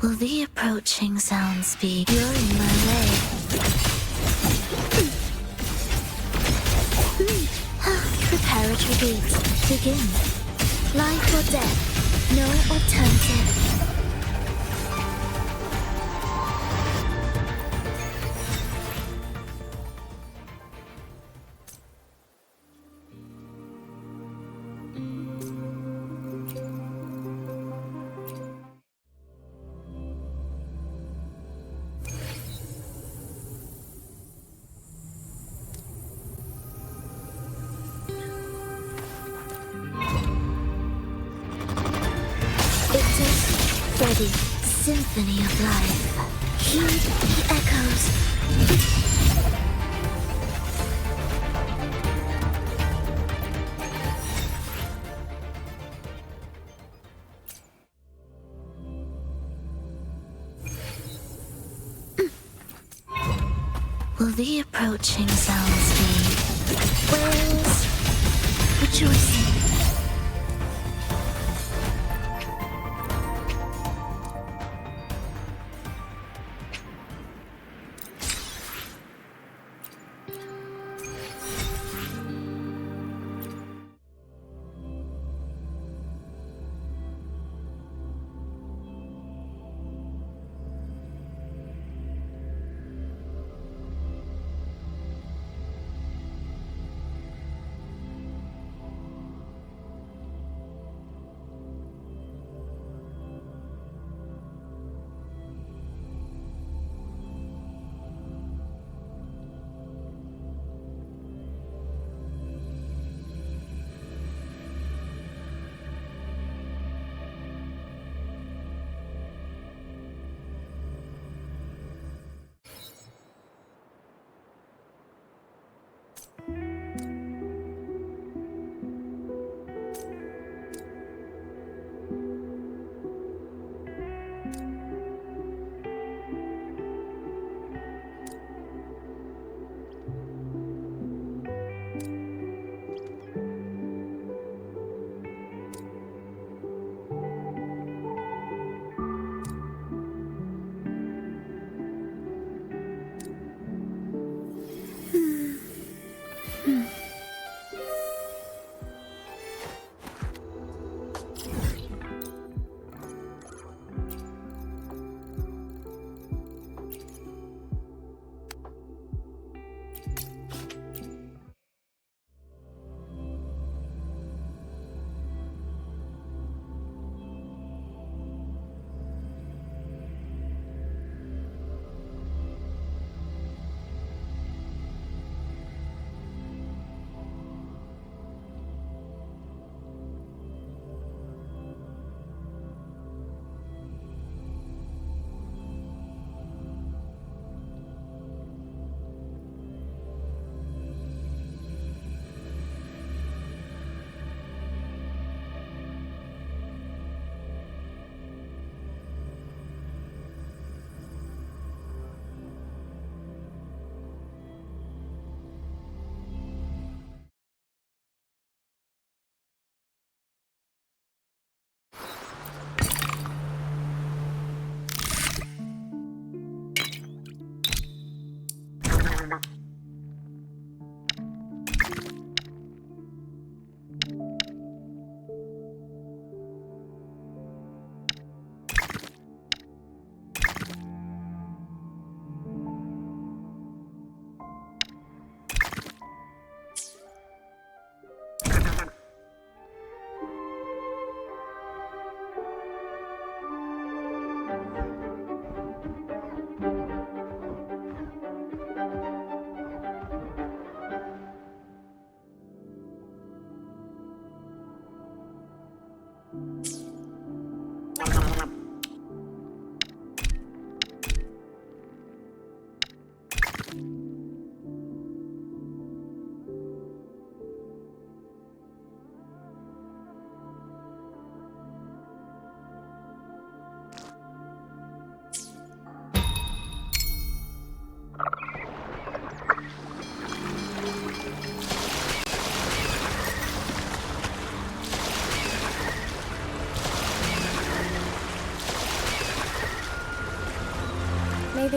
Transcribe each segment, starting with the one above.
Will the approaching sounds be? You're in my way. Preparatory beats. Begin. Life or death. No alternative. Ready, symphony of life. Heed the echoes. Will the approaching sounds be whales rejoicing?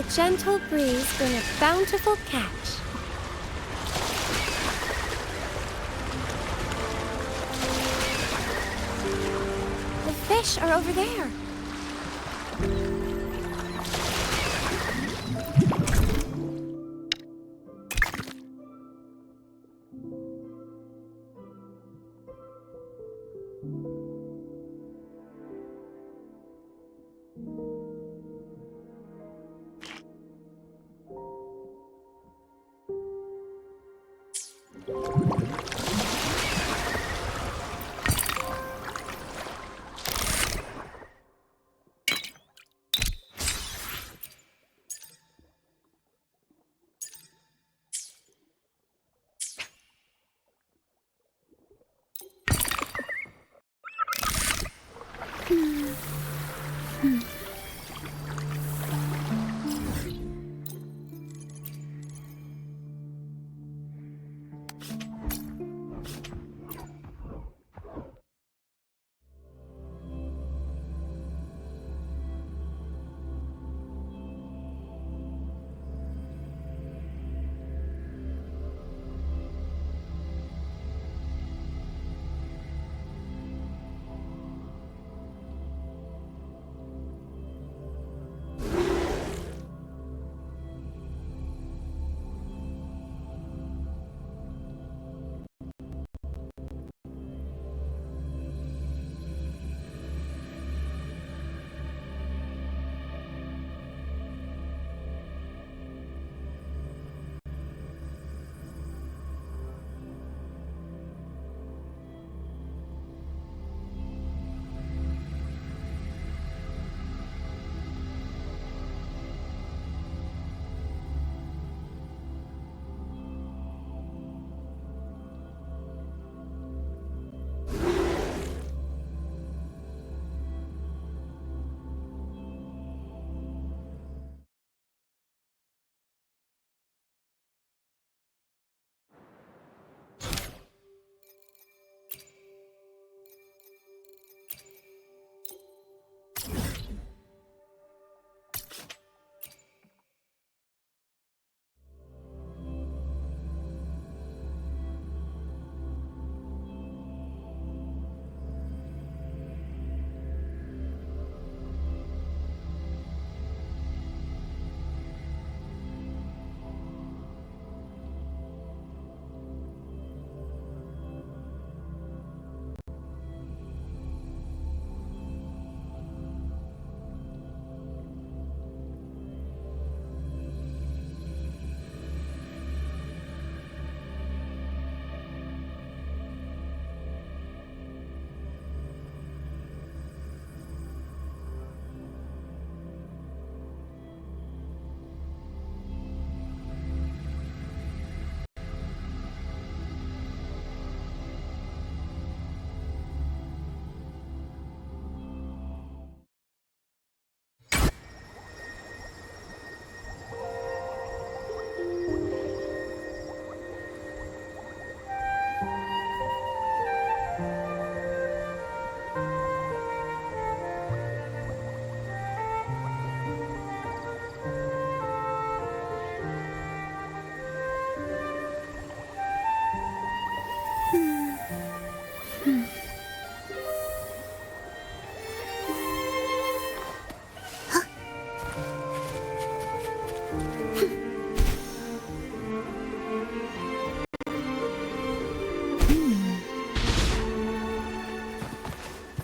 the gentle breeze bring a bountiful catch. The fish are over there.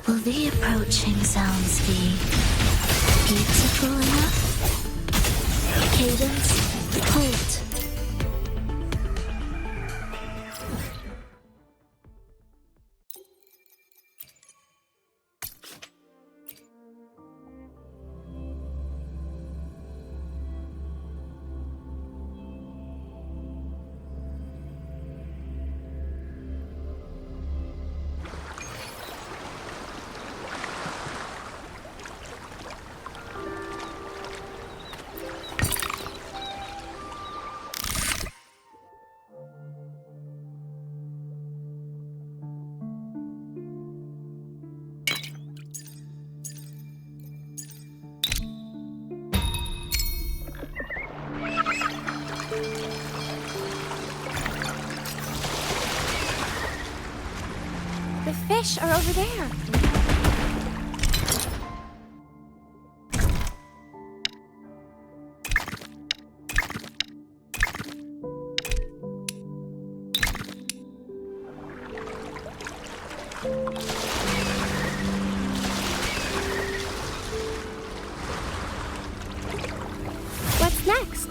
Will the approaching sounds be beautiful enough? Cadence, halt. The fish are over there. What's next?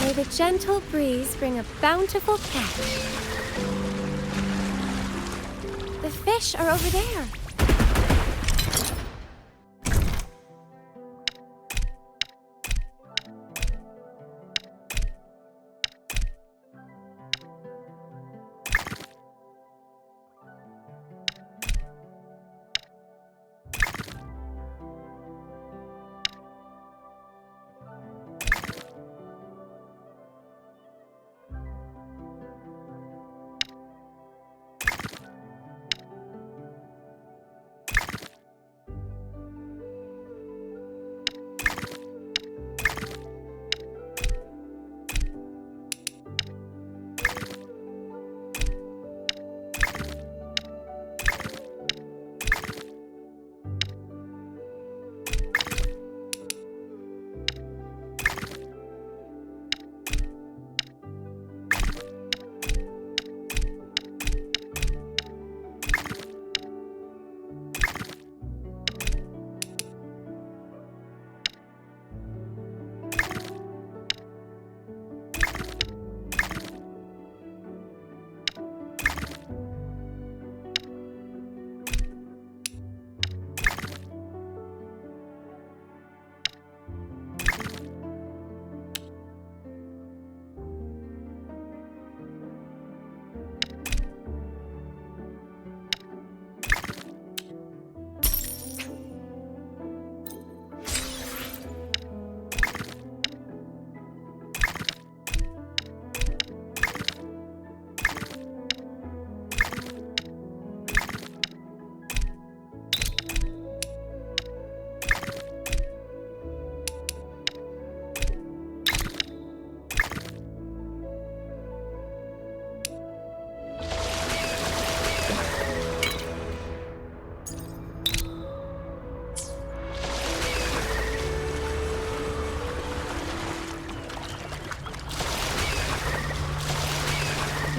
May the gentle breeze bring a bountiful catch. The fish are over there.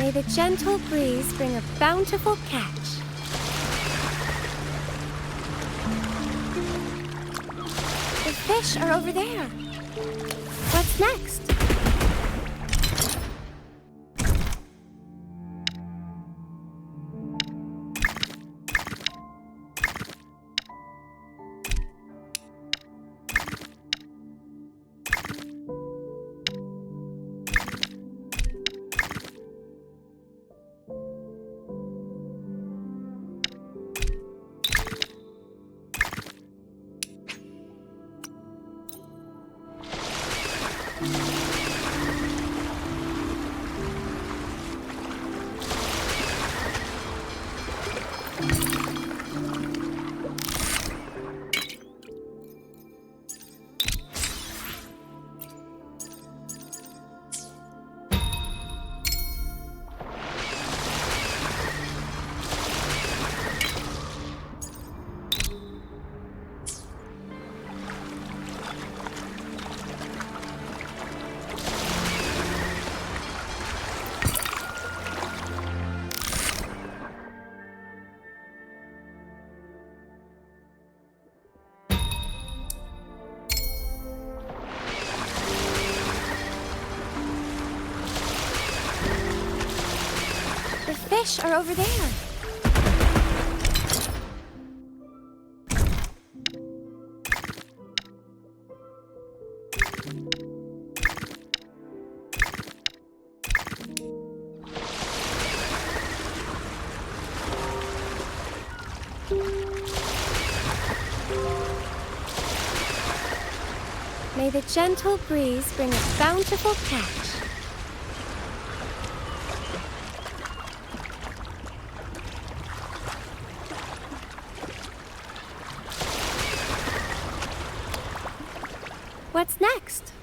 May the gentle breeze bring a bountiful catch. The fish are over there. What's next? fish are over there. May the gentle breeze bring a bountiful catch. What's next?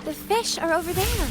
The fish are over there.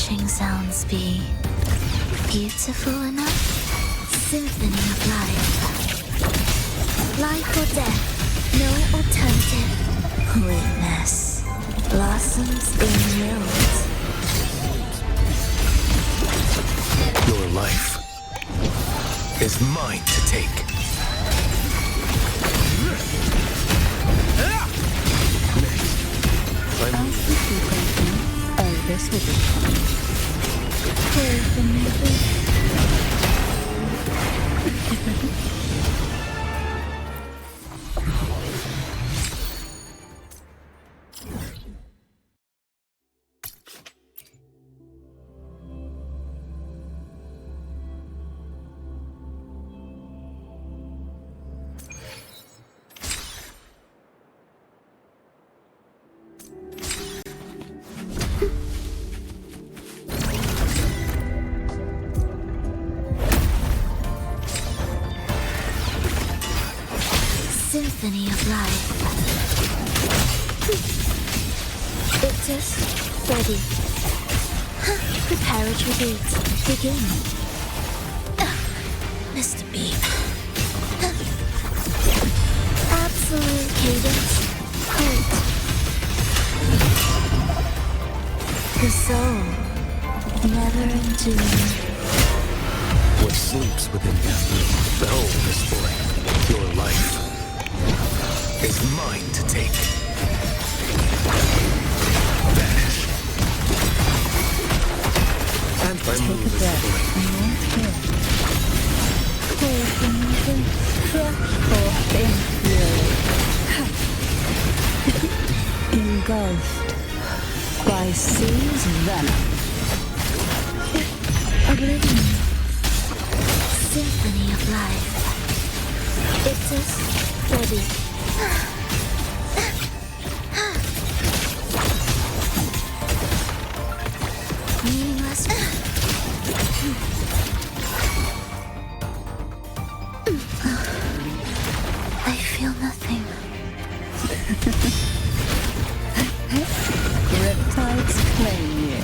crunching sounds be beautiful enough? Symphony of life. Life or death, no alternative. Witness blossoms being milled. Your life is mine to take. Oh, this will be Symphony of life. It is ready. Prepare retreat. Begin. Mr. Beat. Absolute cadence. Hold. The soul never entombed. What sleeps within you? Behold this boy. Your life is mine to take. Vanish. And I move as the flame. engulfed by sea's venom. Oblivion. Symphony of life. It is ready. Meaningless. I feel nothing. Riptides claim you.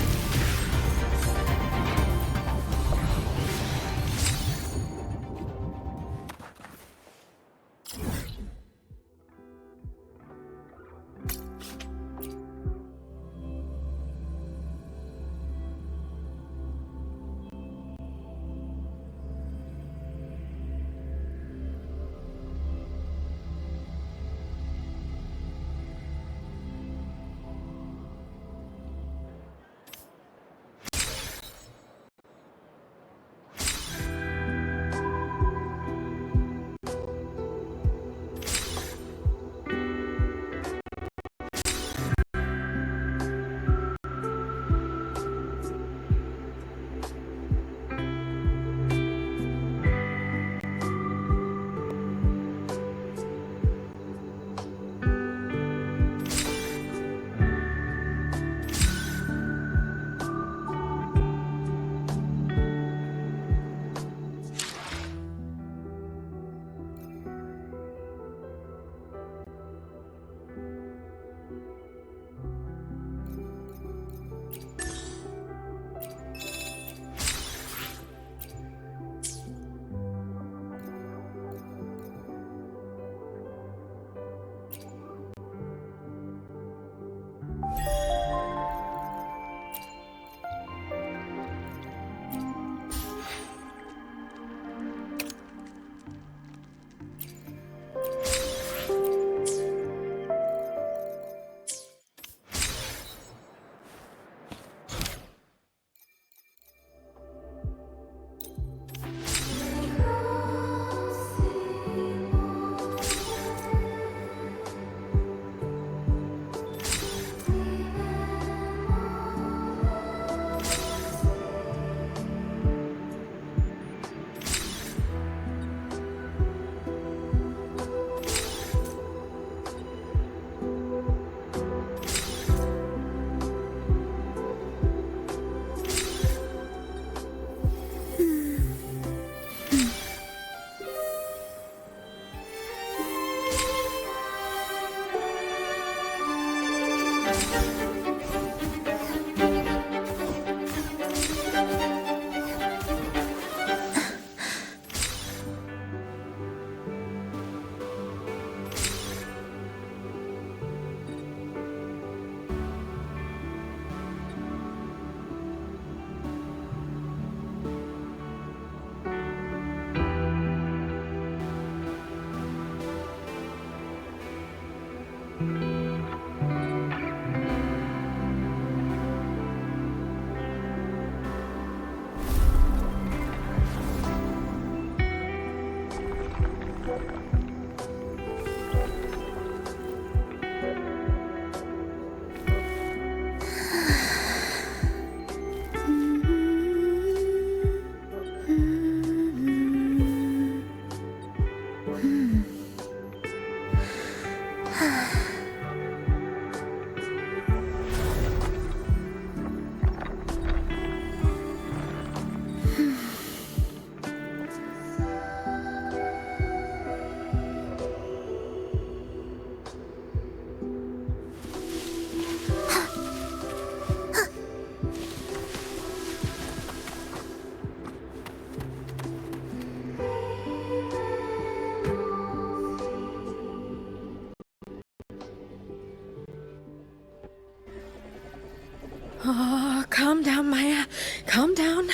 Oh, calm down, Maya. Calm down.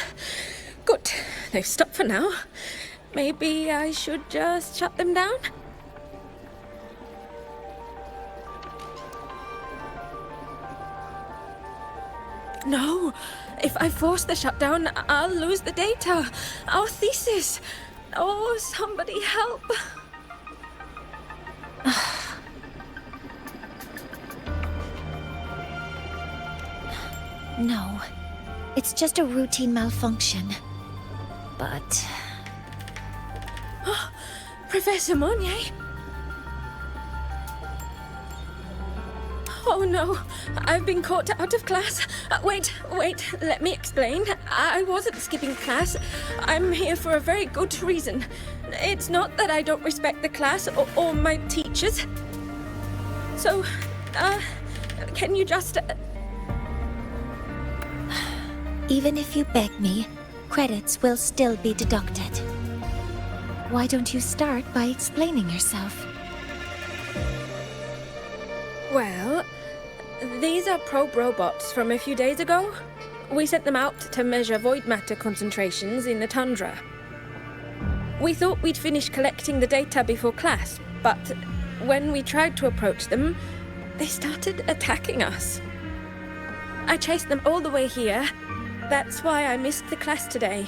Good. They've stopped for now. Maybe I should just shut them down? No. If I force the shutdown, I'll lose the data. Our thesis. Oh, somebody help. No. It's just a routine malfunction. But... Professor Monnier? Oh no, I've been caught out of class. Wait, let me explain. I wasn't skipping class. I'm here for a very good reason. It's not that I don't respect the class or my teachers. So, can you just... Even if you beg me, credits will still be deducted. Why don't you start by explaining yourself? Well, these are probe robots from a few days ago. We sent them out to measure void matter concentrations in the tundra. We thought we'd finish collecting the data before class, but when we tried to approach them, they started attacking us. I chased them all the way here. That's why I missed the class today.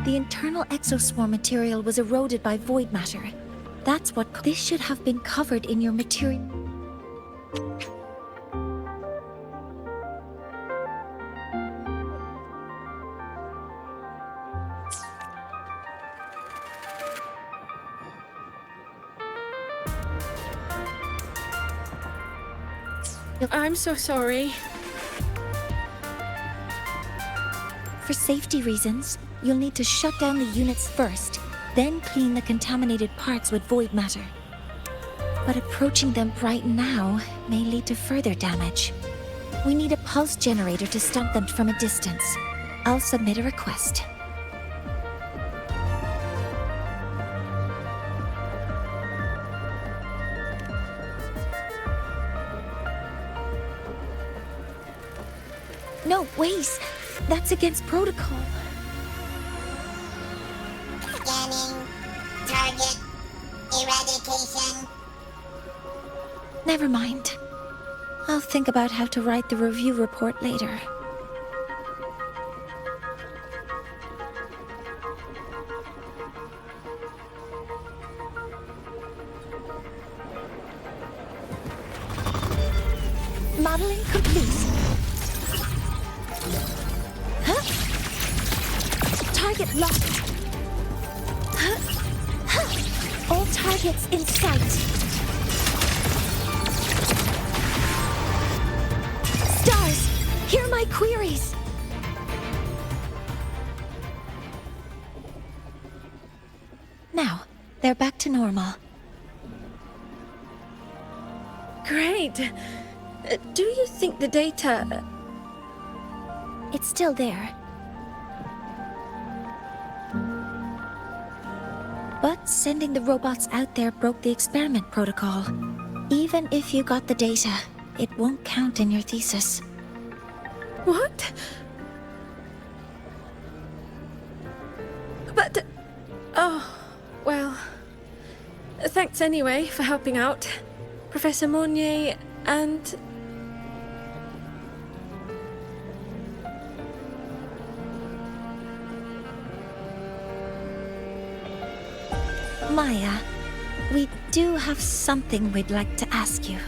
The internal exoswarm material was eroded by void matter. That's what... This should have been covered in your material... I'm so sorry. For safety reasons, you'll need to shut down the units first, then clean the contaminated parts with void matter. But approaching them right now may lead to further damage. We need a pulse generator to stop them from a distance. I'll submit a request. No, wait! That's against protocol. Scanning. Target. Eradication. Never mind. I'll think about how to write the review report later. Modeling complete. Huh? Target locked. Huh? Huh? All targets in sight. Stars, hear my queries. Now, they're back to normal. Great. Do you think the data... It's still there. But sending the robots out there broke the experiment protocol. Even if you got the data, it won't count in your thesis. What? But... Oh, well... Thanks anyway for helping out, Professor Monnier and... Maya, we do have something we'd like to ask you.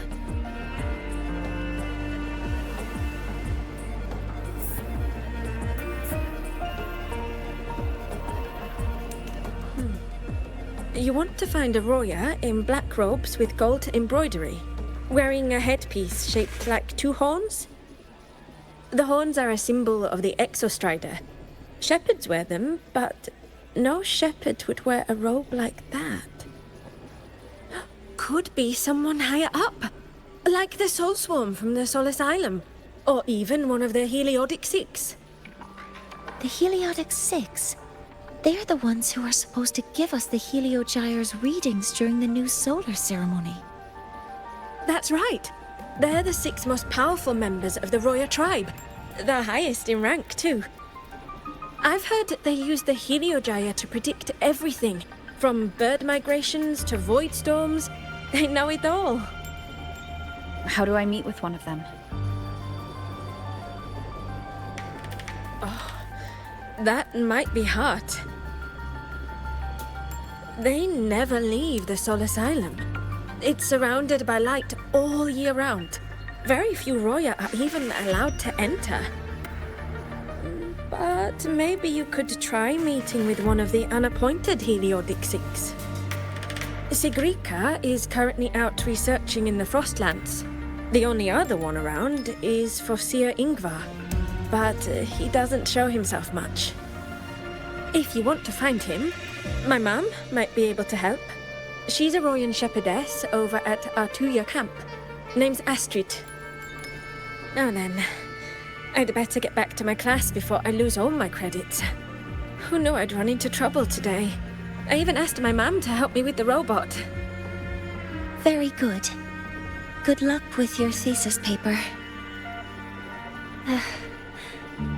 You want to find a Roya in black robes with gold embroidery, wearing a headpiece shaped like two horns? The horns are a symbol of the Exostrider. Shepherds wear them, but no shepherd would wear a robe like that. Could be someone higher up, like the Soul Swarm from the Soul Asylum, or even one of the Heliodic Six. The Heliodic Six? They're the ones who are supposed to give us the Heliogyre's readings during the new solar ceremony. That's right. They're the 6 most powerful members of the Roya tribe. The highest in rank, too. I've heard they use the Heliojaya to predict everything, from bird migrations to void storms. They know it all. How do I meet with one of them? That might be hard. They never leave the Sol Asylum. It's surrounded by light all year round. Very few Roya are even allowed to enter. But maybe you could try meeting with one of the unappointed Heliodic Six. Sigrika is currently out researching in the Frostlands. The only other one around is Fossier Ingvar, but he doesn't show himself much. If you want to find him, my mum might be able to help. She's a Royan shepherdess over at Artuya camp. Name's Astrid. Now then, I'd better get back to my class before I lose all my credits. Who knew I'd run into trouble today? I even asked my mum to help me with the robot. Very good. Good luck with your thesis paper.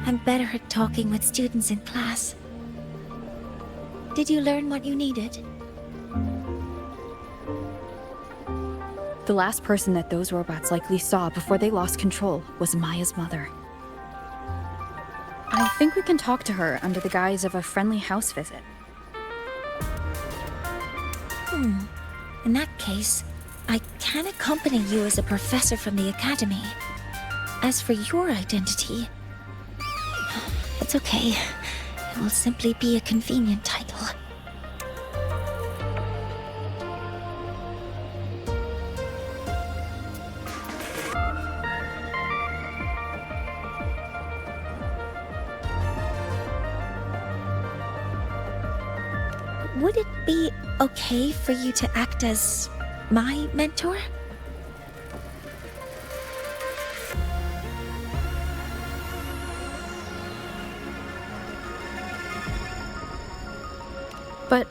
I'm better at talking with students in class. Did you learn what you needed? The last person that those robots likely saw before they lost control was Maya's mother. I think we can talk to her under the guise of a friendly house visit. In that case, I can accompany you as a professor from the academy. As for your identity, it's okay. It will simply be a convenient title. Would it be okay for you to act as my mentor? But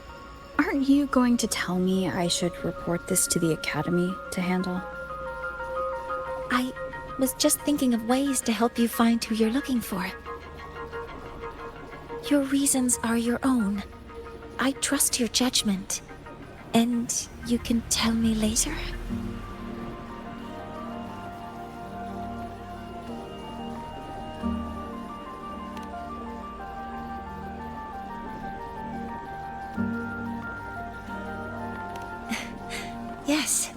aren't you going to tell me I should report this to the academy to handle? I was just thinking of ways to help you find who you're looking for. Your reasons are your own. I trust your judgment. And you can tell me later? Yes.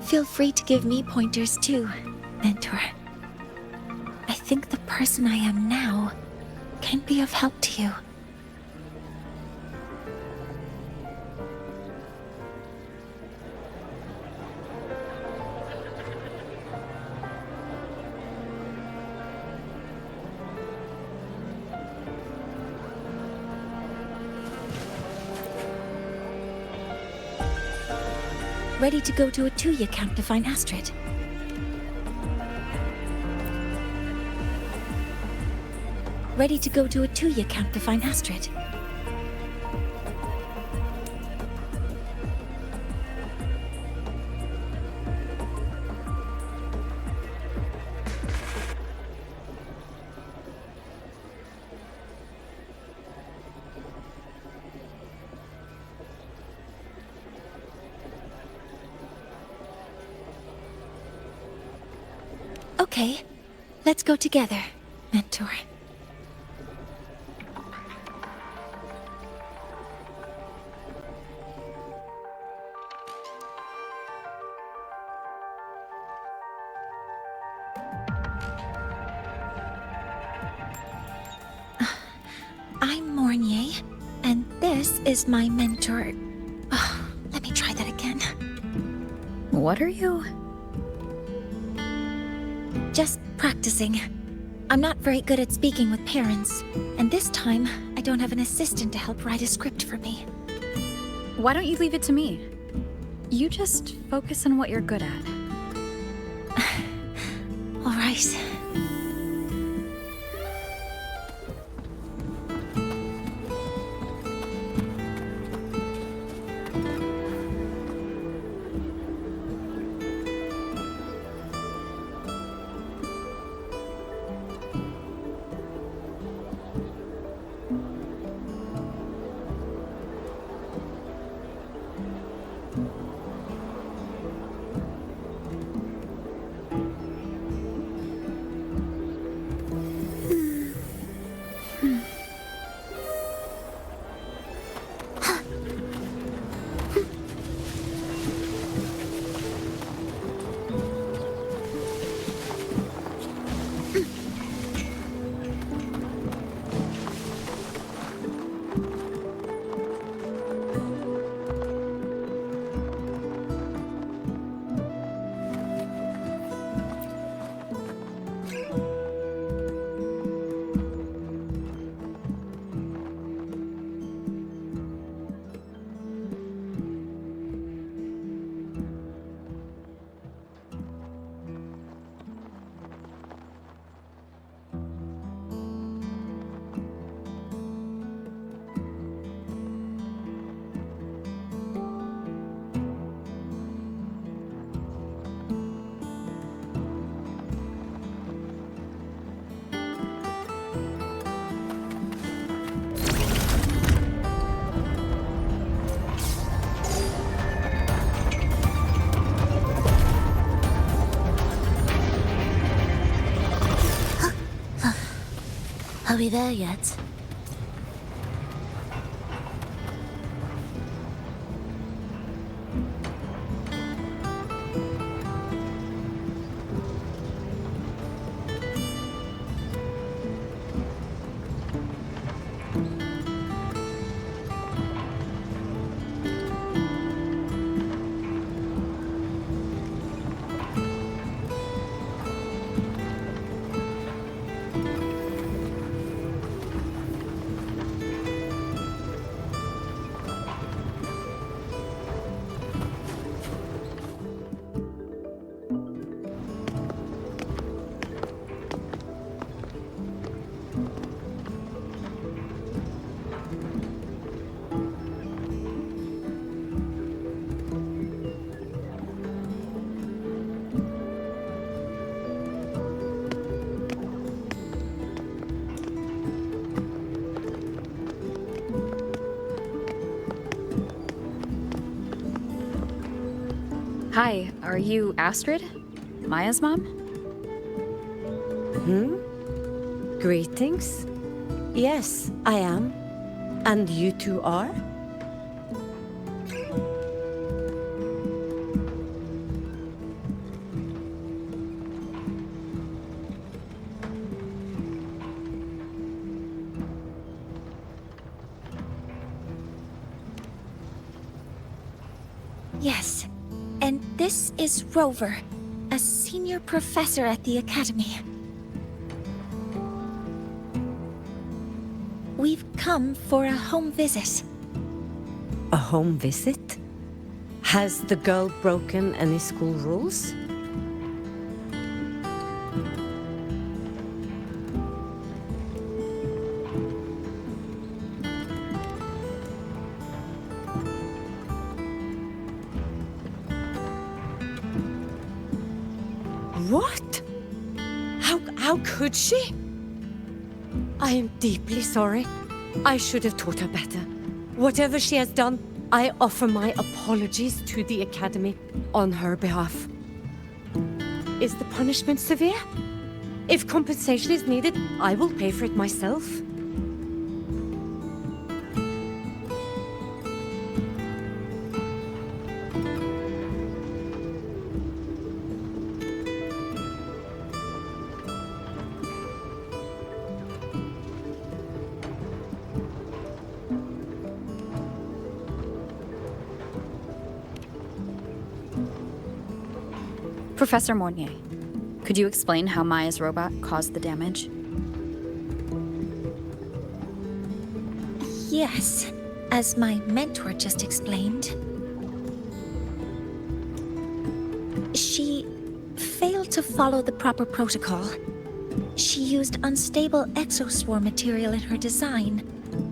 Feel free to give me pointers too, mentor. I think the person I am now can be of help to you. Ready to go to Artuya camp to find Astrid. Ready to go to Artuya camp to find Astrid. Okay, let's go together, mentor. I'm Mornier, and this is my mentor. Let me try that again. What are you? Just practicing. I'm not very good at speaking with parents, and this time I don't have an assistant to help write a script for me. Why don't you leave it to me? You just focus on what you're good at. All right. Are we there yet? Hi, are you Astrid? Maya's mom? Greetings. Yes, I am. And you two are? Yes. And this is Rover, a senior professor at the Academy. We've come for a home visit. A home visit? Has the girl broken any school rules? What? How could she? I am deeply sorry. I should have taught her better. Whatever she has done, I offer my apologies to the Academy on her behalf. Is the punishment severe? If compensation is needed, I will pay for it myself. Professor Mornier, could you explain how Maya's robot caused the damage? Yes, as my mentor just explained. She failed to follow the proper protocol. She used unstable exoswarm material in her design,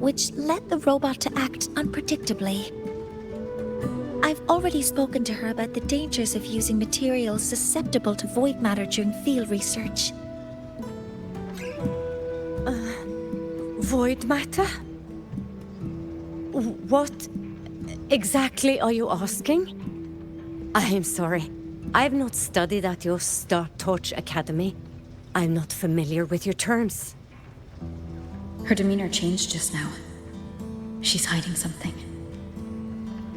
which led the robot to act unpredictably. I've already spoken to her about the dangers of using materials susceptible to void matter during field research. Void matter? What exactly are you asking? I am sorry. I have not studied at your Star Torch Academy. I'm not familiar with your terms. Her demeanor changed just now. She's hiding something.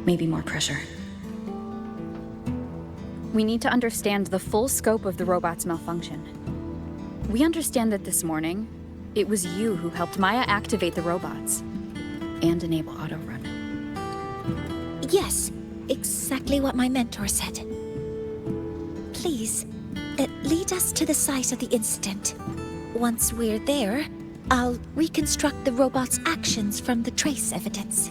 Maybe more pressure. We need to understand the full scope of the robot's malfunction. We understand that this morning, it was you who helped Maya activate the robots and enable auto-run. Yes, exactly what my mentor said. Please, lead us to the site of the incident. Once we're there, I'll reconstruct the robot's actions from the trace evidence.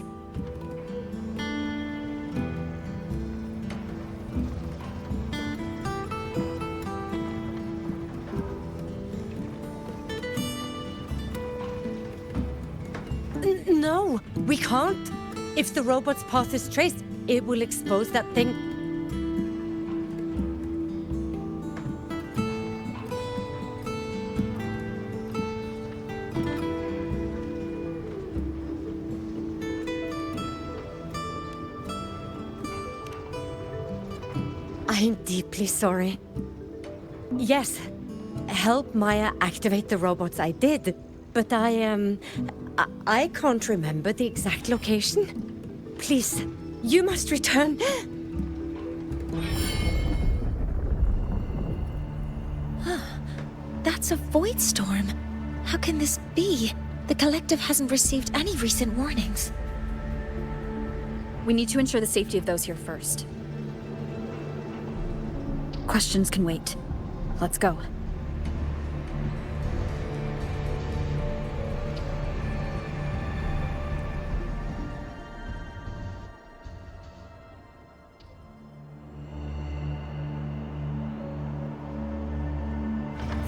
No, we can't. If the robot's path is traced, it will expose that thing. I am deeply sorry. Yes, help Maya activate the robots I did. but I can't remember the exact location. Please, you must return. That's a void storm. How can this be? The collective hasn't received any recent warnings. We need to ensure the safety of those here first. Questions can wait. Let's go.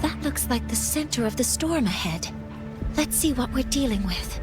That looks like the center of the storm ahead. Let's see what we're dealing with.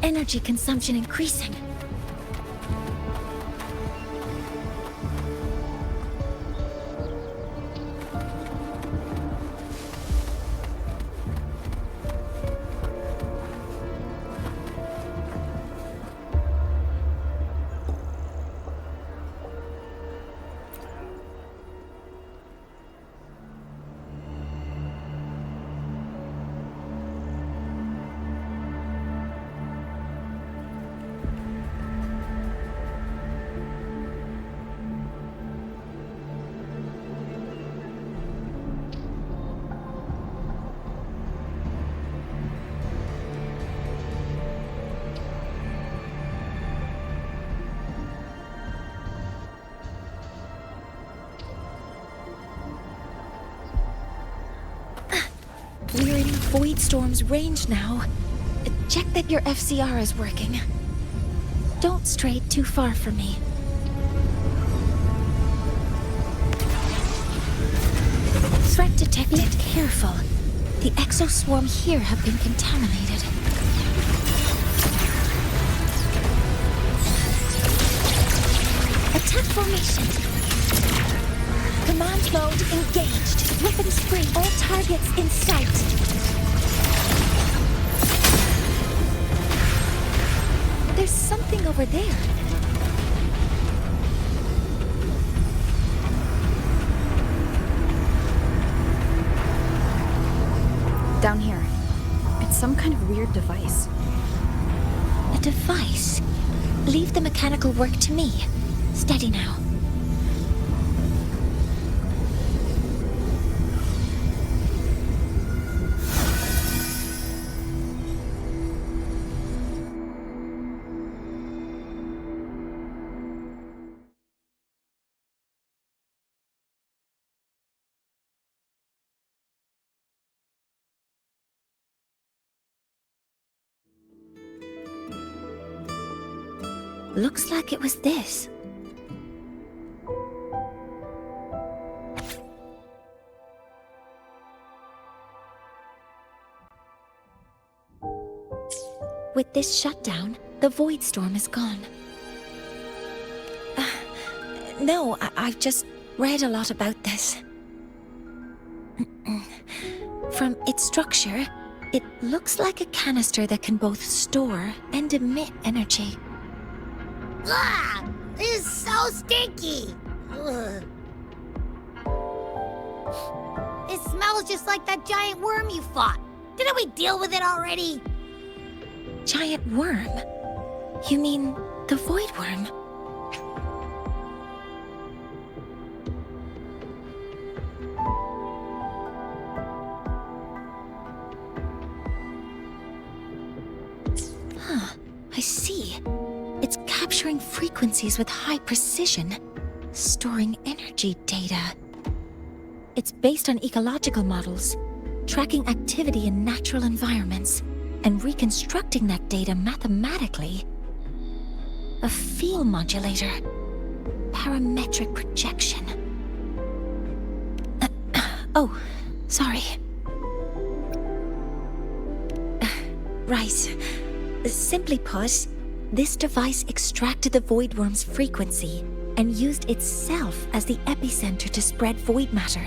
Energy consumption increasing. We're in Void Storm's range now. Check that your FCR is working. Don't stray too far from me. Threat detected. Be careful. The exoswarm here have been contaminated. Attack formation. Command mode engaged. Weapons free. All targets in sight. There's something over there. Down here. It's some kind of weird device. A device? Leave the mechanical work to me. Steady now. Looks like it was this. With this shutdown, the Void Storm is gone. No, I've just read a lot about this. From its structure, it looks like a canister that can both store and emit energy. Ugh! This is so stinky! Ugh. It smells just like that giant worm you fought. Didn't we deal with it already? Giant worm? You mean the void worm? I see. It's capturing frequencies with high precision, storing energy data. It's based on ecological models, tracking activity in natural environments, and reconstructing that data mathematically. A field modulator. Parametric projection. Oh, sorry. Right. Simply put, this device extracted the void worm's frequency and used itself as the epicenter to spread void matter.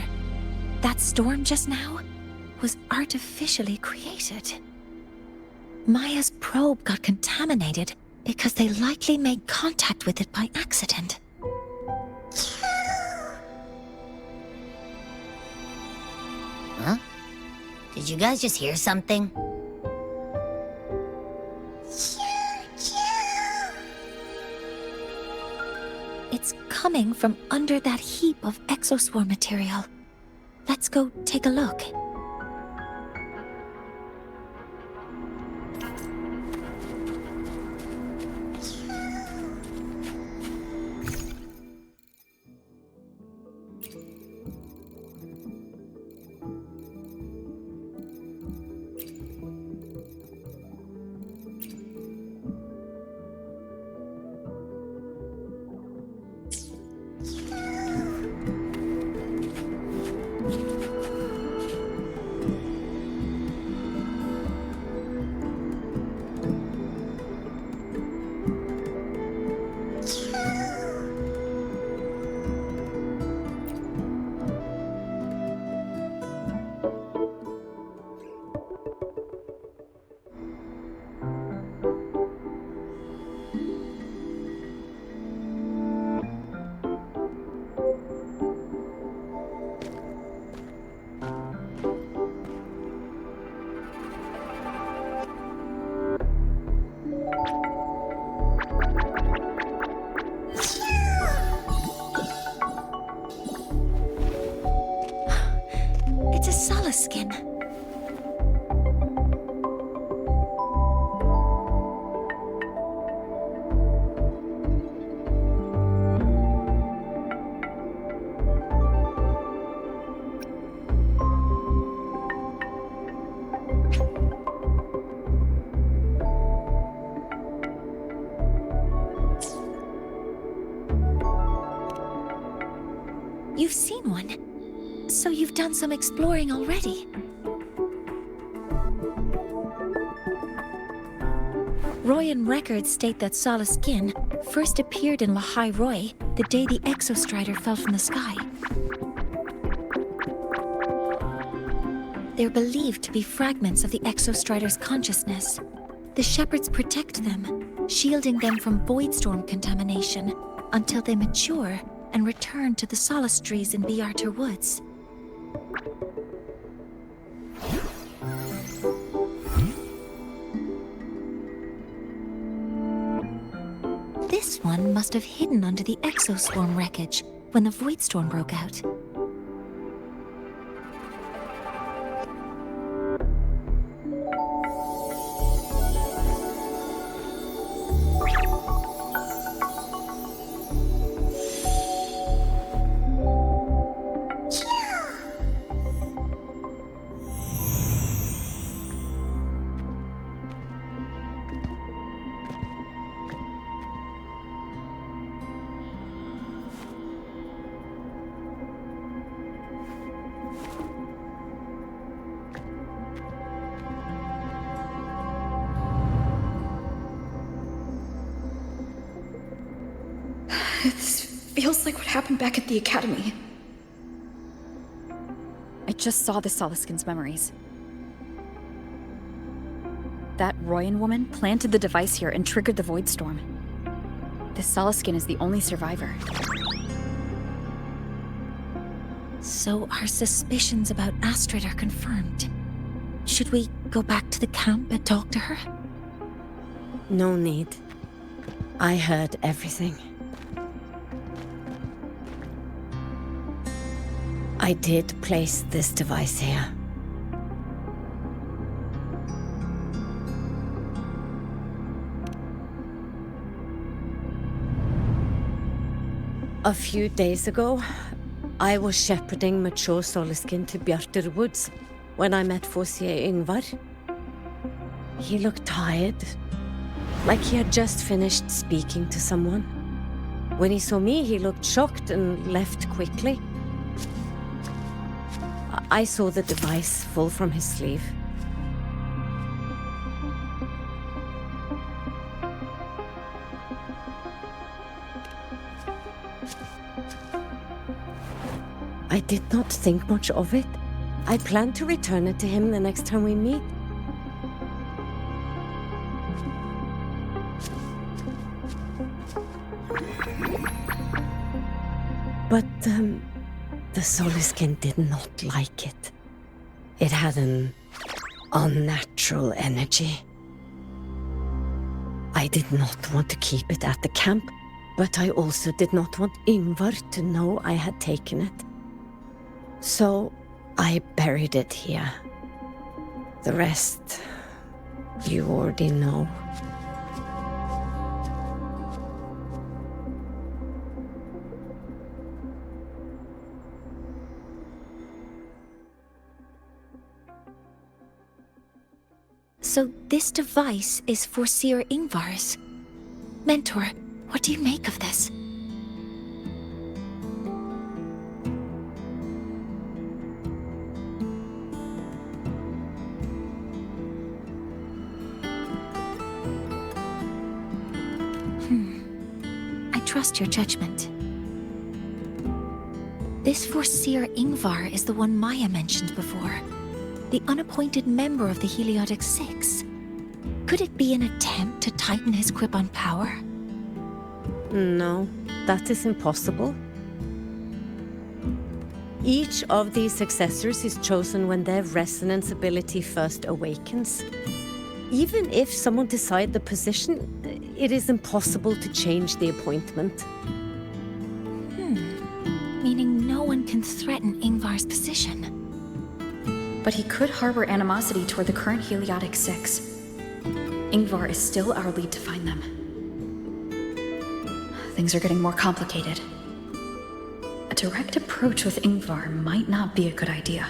That storm just now was artificially created. Maya's probe got contaminated because they likely made contact with it by accident. Huh? Did you guys just hear something? It's coming from under that heap of exoswarm material. Let's go take a look. Skin. You've seen one, so you've done some exploring already. Royan records state that Sala skin first appeared in Lahai Roy the day the Exostrider fell from the sky. They're believed to be fragments of the Exostrider's consciousness. The shepherds protect them, shielding them from void storm contamination until they mature and return to the solace trees in Biarter Woods. This one must have hidden under the exoswarm wreckage when the void storm broke out. This feels like what happened back at the academy. I just saw the Soliskin's memories. That Royan woman planted the device here and triggered the Void Storm. This Soliskin is the only survivor. So our suspicions about Astrid are confirmed. Should we go back to the camp and talk to her? No need. I heard everything. I did place this device here. A few days ago, I was shepherding mature Soliskin to Bjartur Woods when I met Fosir Yngvar. He looked tired, like he had just finished speaking to someone. When he saw me, he looked shocked and left quickly. I saw the device fall from his sleeve. I did not think much of it. I plan to return it to him the next time we meet. But, the Soliskin did not like it. It had an unnatural energy. I did not want to keep it at the camp, but I also did not want Yngvar to know I had taken it. So I buried it here. The rest, you already know. So this device is for Seer Yngvar's. Mentor, what do you make of this? I trust your judgment. This Forseer Yngvar is the one Maya mentioned before. The unappointed member of the Heliotic Six. Could it be an attempt to tighten his grip on power? No, that is impossible. Each of these successors is chosen when their resonance ability first awakens. Even if someone decides the position, it is impossible to change the appointment. Meaning no one can threaten Yngvar's position. But he could harbor animosity toward the current Heliotic Six. Yngvar is still our lead to find them. Things are getting more complicated. A direct approach with Yngvar might not be a good idea.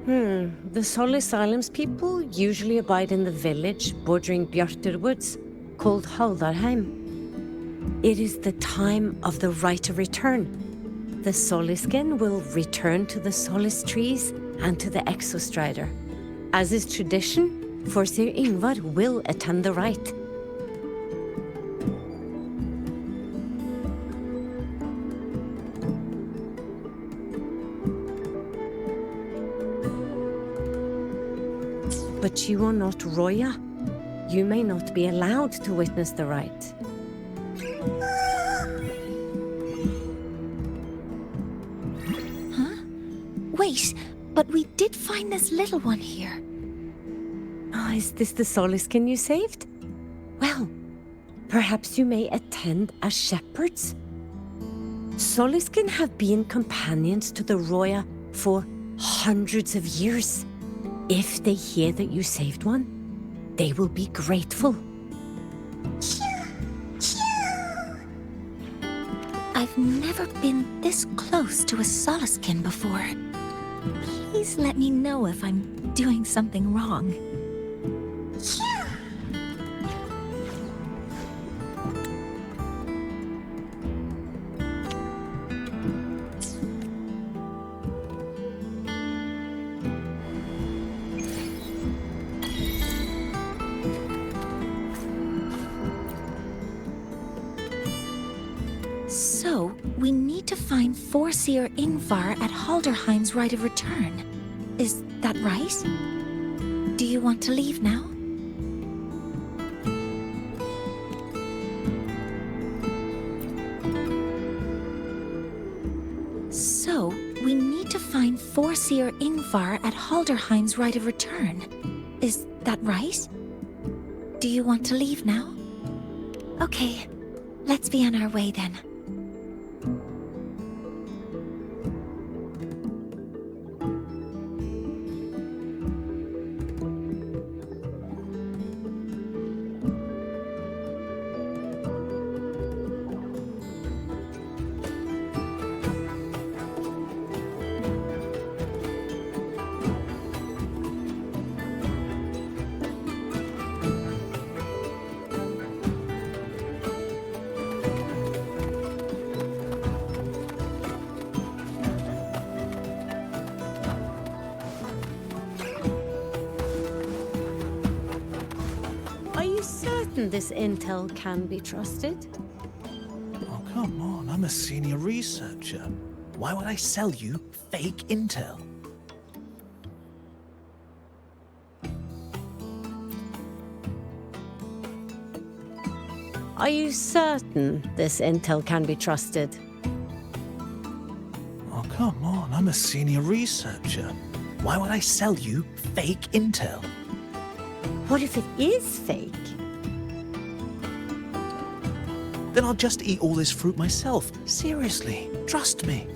The Solis Islands people usually abide in the village bordering Bjartur Woods, called Haldarheim. It is the time of the right of return. The Soliskin will return to the Solis trees and to the Exostrider. As is tradition, Forseer Yngvar will attend the rite. But you are not Roya. You may not be allowed to witness the rite. Wait, but we did find this little one here. Is this the Soliskin you saved? Well, perhaps you may attend as shepherds. Soliskin have been companions to the Roya for hundreds of years. If they hear that you saved one, they will be grateful. I've never been this close to a Soliskin before. Please let me know if I'm doing something wrong. find Forseer Ingvar at Halderheim's right of return. Is that right? Do you want to leave now? So, we need to find Forseer Ingvar at Halderheim's right of return. Is that right? Do you want to leave now? Okay, let's be on our way then. Are you certain this intel can be trusted? Oh, come on. I'm a senior researcher. Why would I sell you fake intel? Are you certain this intel can be trusted? Oh, come on. I'm a senior researcher. Why would I sell you fake intel? What if it is fake? Then I'll just eat all this fruit myself. Seriously, trust me.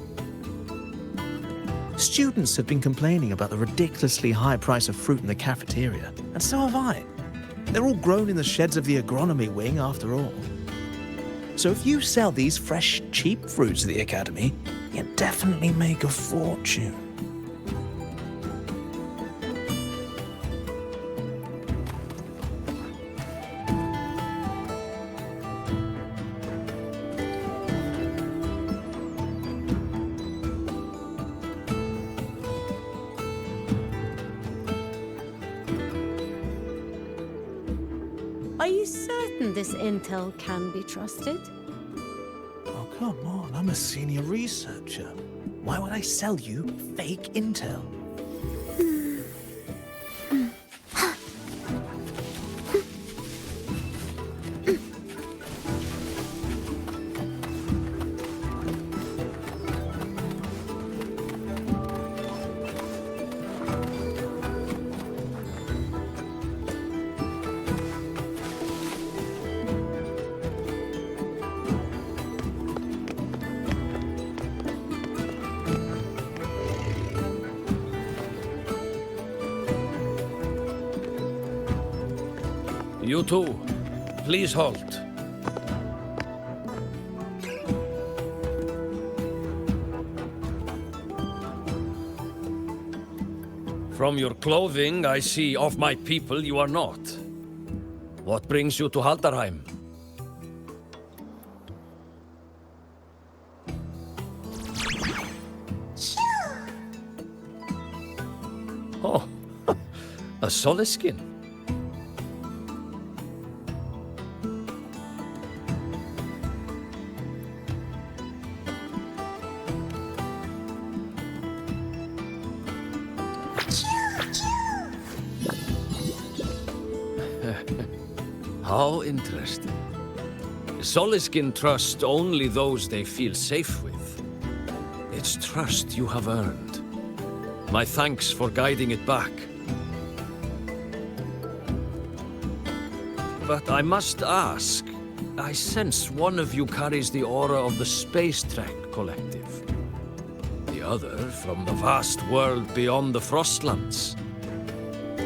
Students have been complaining about the ridiculously high price of fruit in the cafeteria, and so have I. They're all grown in the sheds of the agronomy wing, after all. So if you sell these fresh, cheap fruits at the academy, you'll definitely make a fortune. Are you certain this intel can be trusted? Oh, come on. I'm a senior researcher. Why would I sell you fake intel? You too. Please halt. From your clothing, I see of my people you are not. What brings you to Haldarheim? Oh, a Soliskin. How interesting. Soliskin trust only those they feel safe with. It's trust you have earned. My thanks for guiding it back. But I must ask, I sense one of you carries the aura of the Space Trek Collective. The other from the vast world beyond the Frostlands.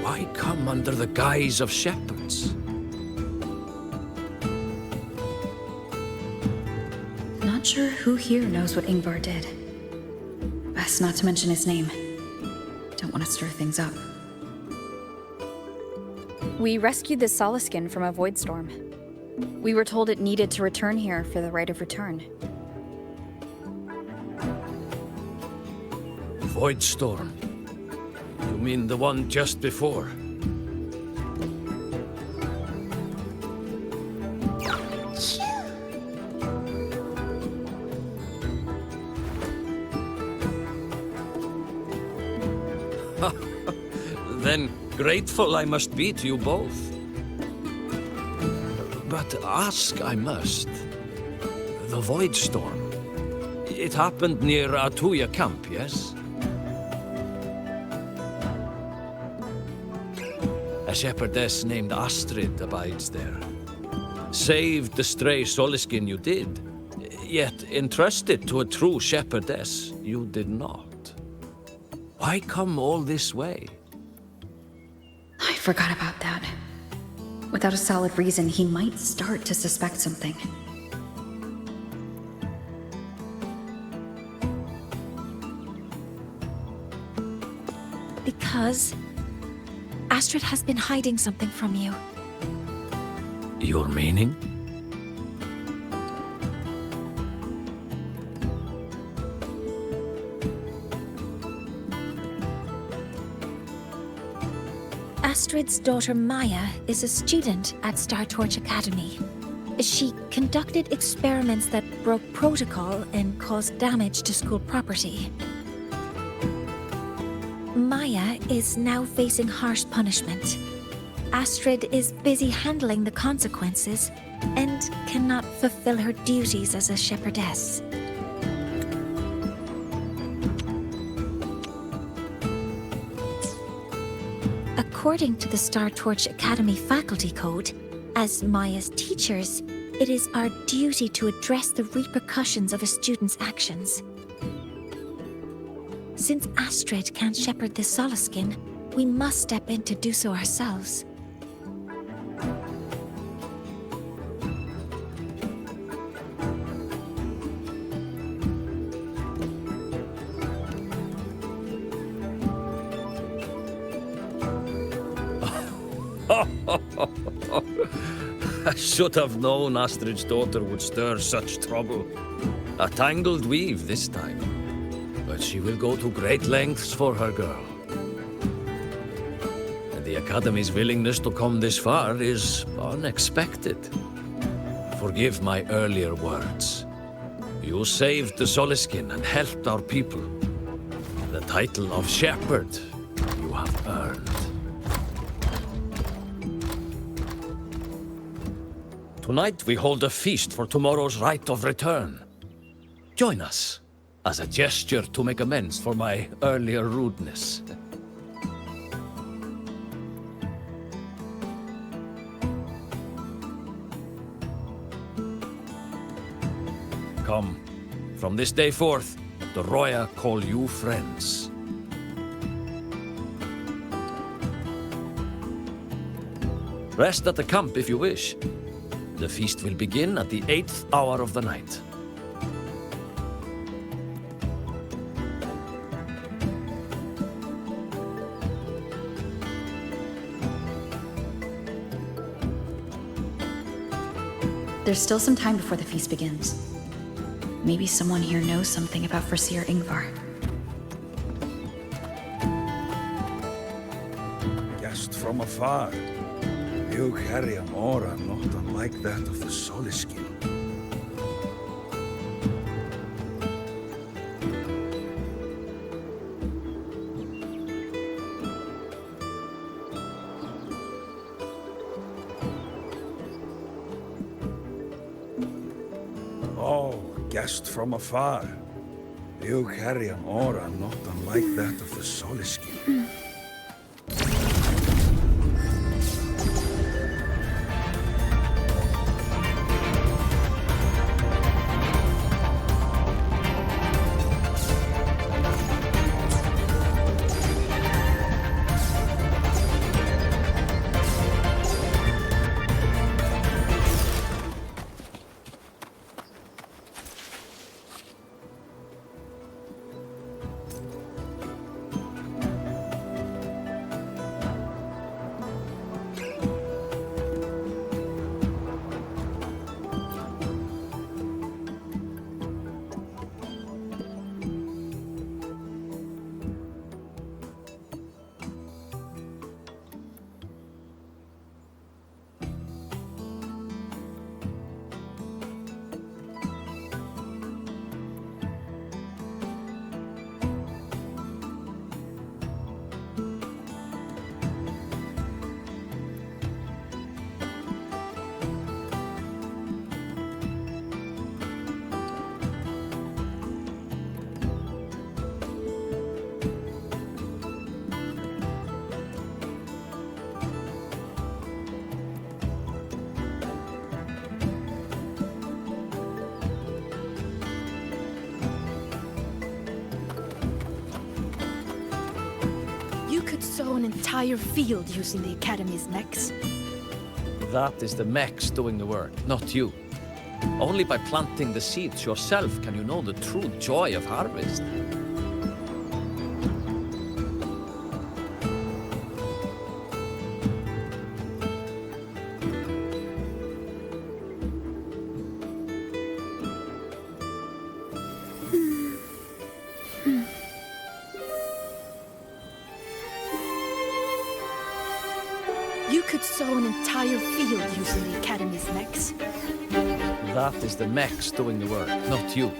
Why come under the guise of shepherds? Not sure who here knows what Ingvar did. Best not to mention his name. Don't want to stir things up. We rescued the Soliskin from a void storm. We were told it needed to return here for the right of return. Void storm? You mean the one just before? grateful I must be to you both. But ask I must. The Void Storm. It happened near Atuya camp, yes? A shepherdess named Astrid abides there. Saved the stray Soliskin you did, yet entrusted to a true shepherdess you did not. Why come all this way? I forgot about that. Without a solid reason, he might start to suspect something. Because Astrid has been hiding something from you. Your meaning? Astrid's daughter Maya is a student at Star Torch Academy. She conducted experiments that broke protocol and caused damage to school property. Maya is now facing harsh punishment. Astrid is busy handling the consequences and cannot fulfill her duties as a shepherdess. According to the Star Torch Academy Faculty Code, as Maya's teachers, it is our duty to address the repercussions of a student's actions. Since Astrid can't shepherd the Soliskin, we must step in to do so ourselves. I should have known Astrid's daughter would stir such trouble. A tangled weave this time. But she will go to great lengths for her girl. And the Academy's willingness to come this far is unexpected. Forgive my earlier words. You saved the Soliskin and helped our people. The title of shepherd you have earned. Tonight we hold a feast for tomorrow's rite of return. Join us, as a gesture to make amends for my earlier rudeness. Come, from this day forth, the Roya call you friends. Rest at the camp if you wish. The feast will begin at the 8th hour of the night. There's still some time before the feast begins. Maybe someone here knows something about Foreseer Ingvar. Guest from afar. You carry an aura not unlike that of the Soliskin. Oh, guest from afar. You carry an aura not unlike that of the Soliskin. an entire field using the Academy's mechs. That is the mechs doing the work, not you. Only by planting the seeds yourself can you know the true joy of harvest. You could sow an entire field using the Academy's mechs. That is the mechs doing the work, not you.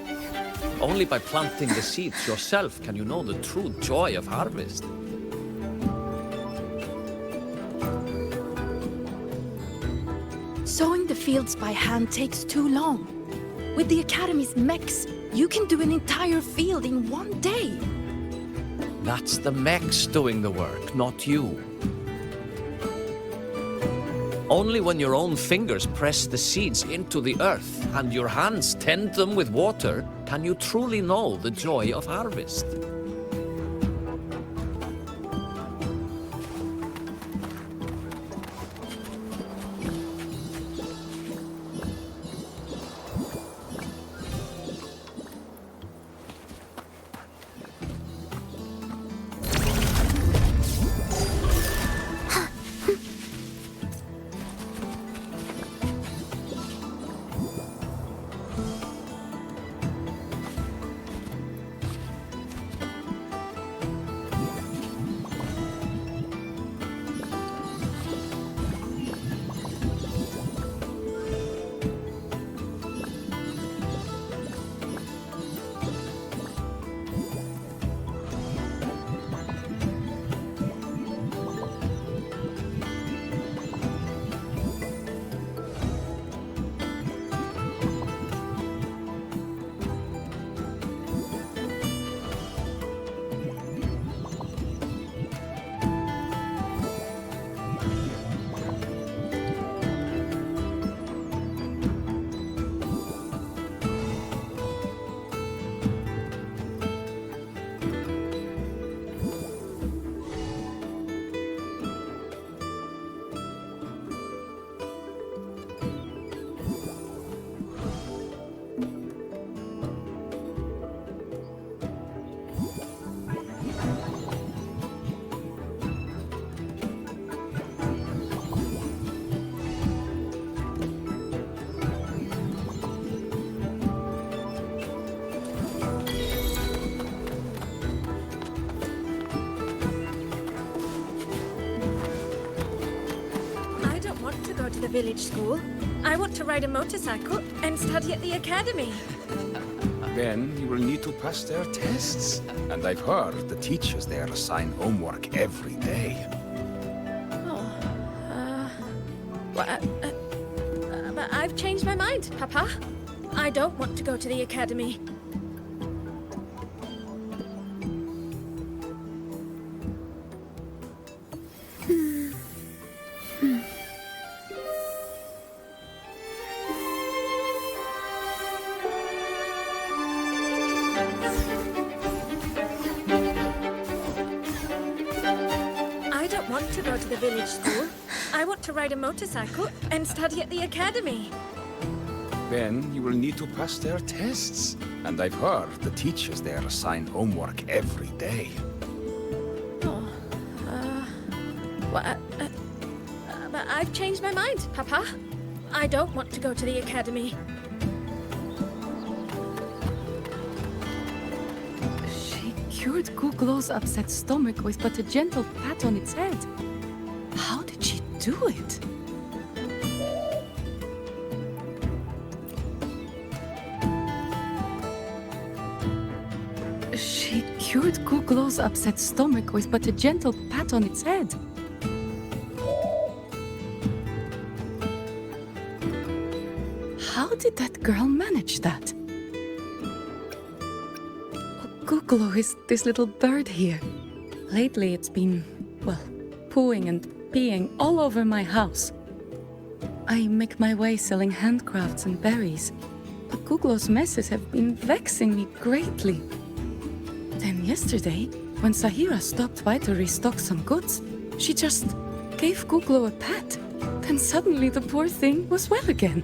Only by planting the seeds yourself can you know the true joy of harvest. Sowing the fields by hand takes too long. With the Academy's mechs, you can do an entire field in one day. That's the mechs doing the work, not you. Only when your own fingers press the seeds into the earth and your hands tend them with water can you truly know the joy of harvest. The village school. I want to ride a motorcycle and study at the academy. Then you will need to pass their tests. And I've heard the teachers there assign homework every day. But I've changed my mind, Papa. I don't want to go to the academy. To go to the village school. I want to ride a motorcycle and study at the academy. Then you will need to pass their tests. And I've heard the teachers there assign homework every day. But I've changed my mind, Papa. I don't want to go to the academy. She cured Kuklow's upset stomach with but a gentle pat on its head. How did she do it? She cured Kuklow's upset stomach with but a gentle pat on its head. How did that girl manage that? Kuklo is this little bird here. Lately it's been, well, pooing and peeing all over my house. I make my way selling handcrafts and berries, but Kuklo's messes have been vexing me greatly. Then yesterday, when Sahira stopped by to restock some goods, She just gave Guglo a pat. Then suddenly the poor thing was well again.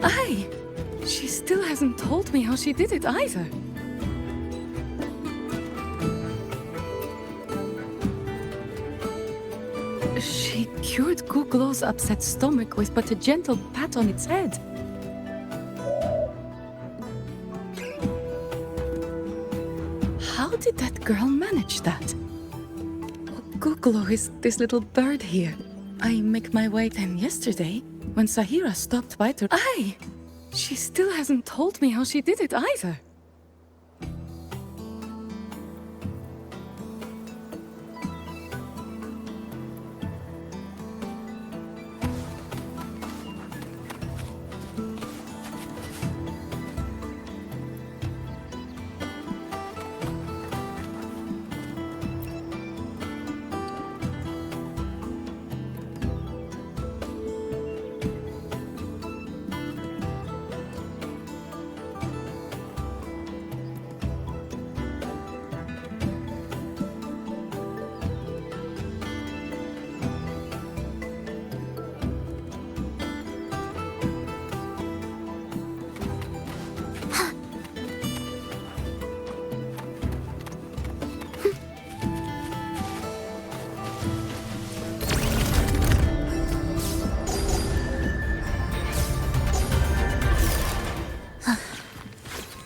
Aye, she still hasn't told me how she did it either. She cured Guglo's upset stomach with but a gentle pat on its head. How did that girl manage that? Guglo is this little bird here. I make my way then yesterday when Sahira stopped by to... Aye! She still hasn't told me how she did it either.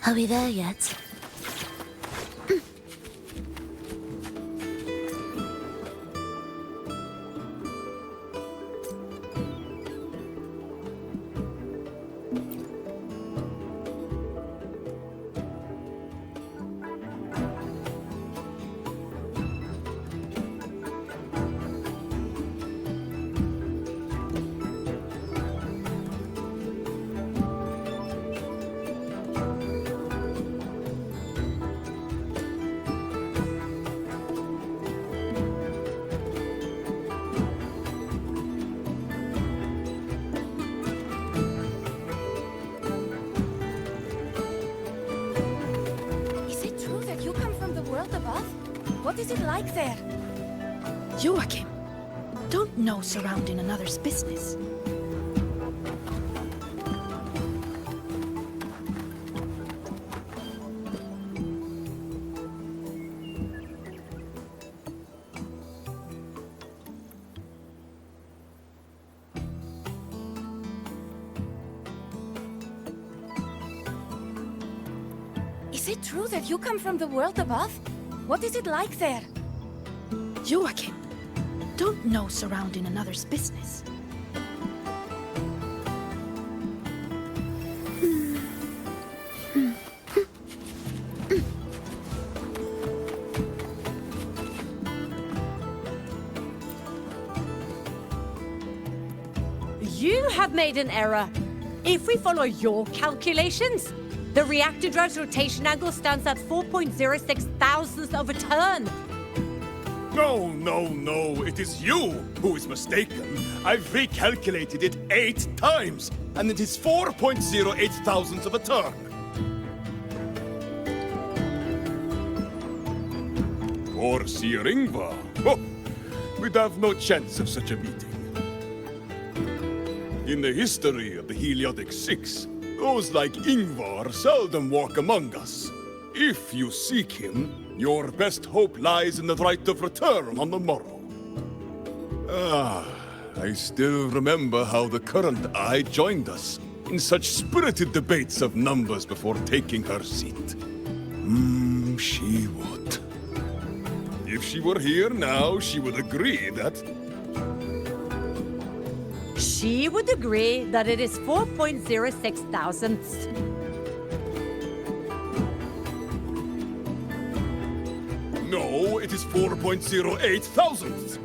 Are we there yet? What is it like there? Joachim, don't nose around in another's business. Is it true that you come from the world above? What is it like there? Joachim, don't nose around in another's business. You have made an error. If we follow your calculations, the reactor drive's rotation angle stands at 4.06 thousandths of a turn. No, no, no. It is you who is mistaken. I've recalculated it 8 times, and it is 4.08 thousandths of a turn. Or Sir Ingvar. Oh, we'd have no chance of such a meeting. In the history of the Heliotic Six, those like Ingvar seldom walk among us. If you seek him, your best hope lies in the right of return on the morrow. I still remember how the current eye joined us in such spirited debates of numbers before taking her seat. She would. If she were here now, she would agree that... She would agree that it is 4.06 thousandths. No, it is 4.08 thousandths.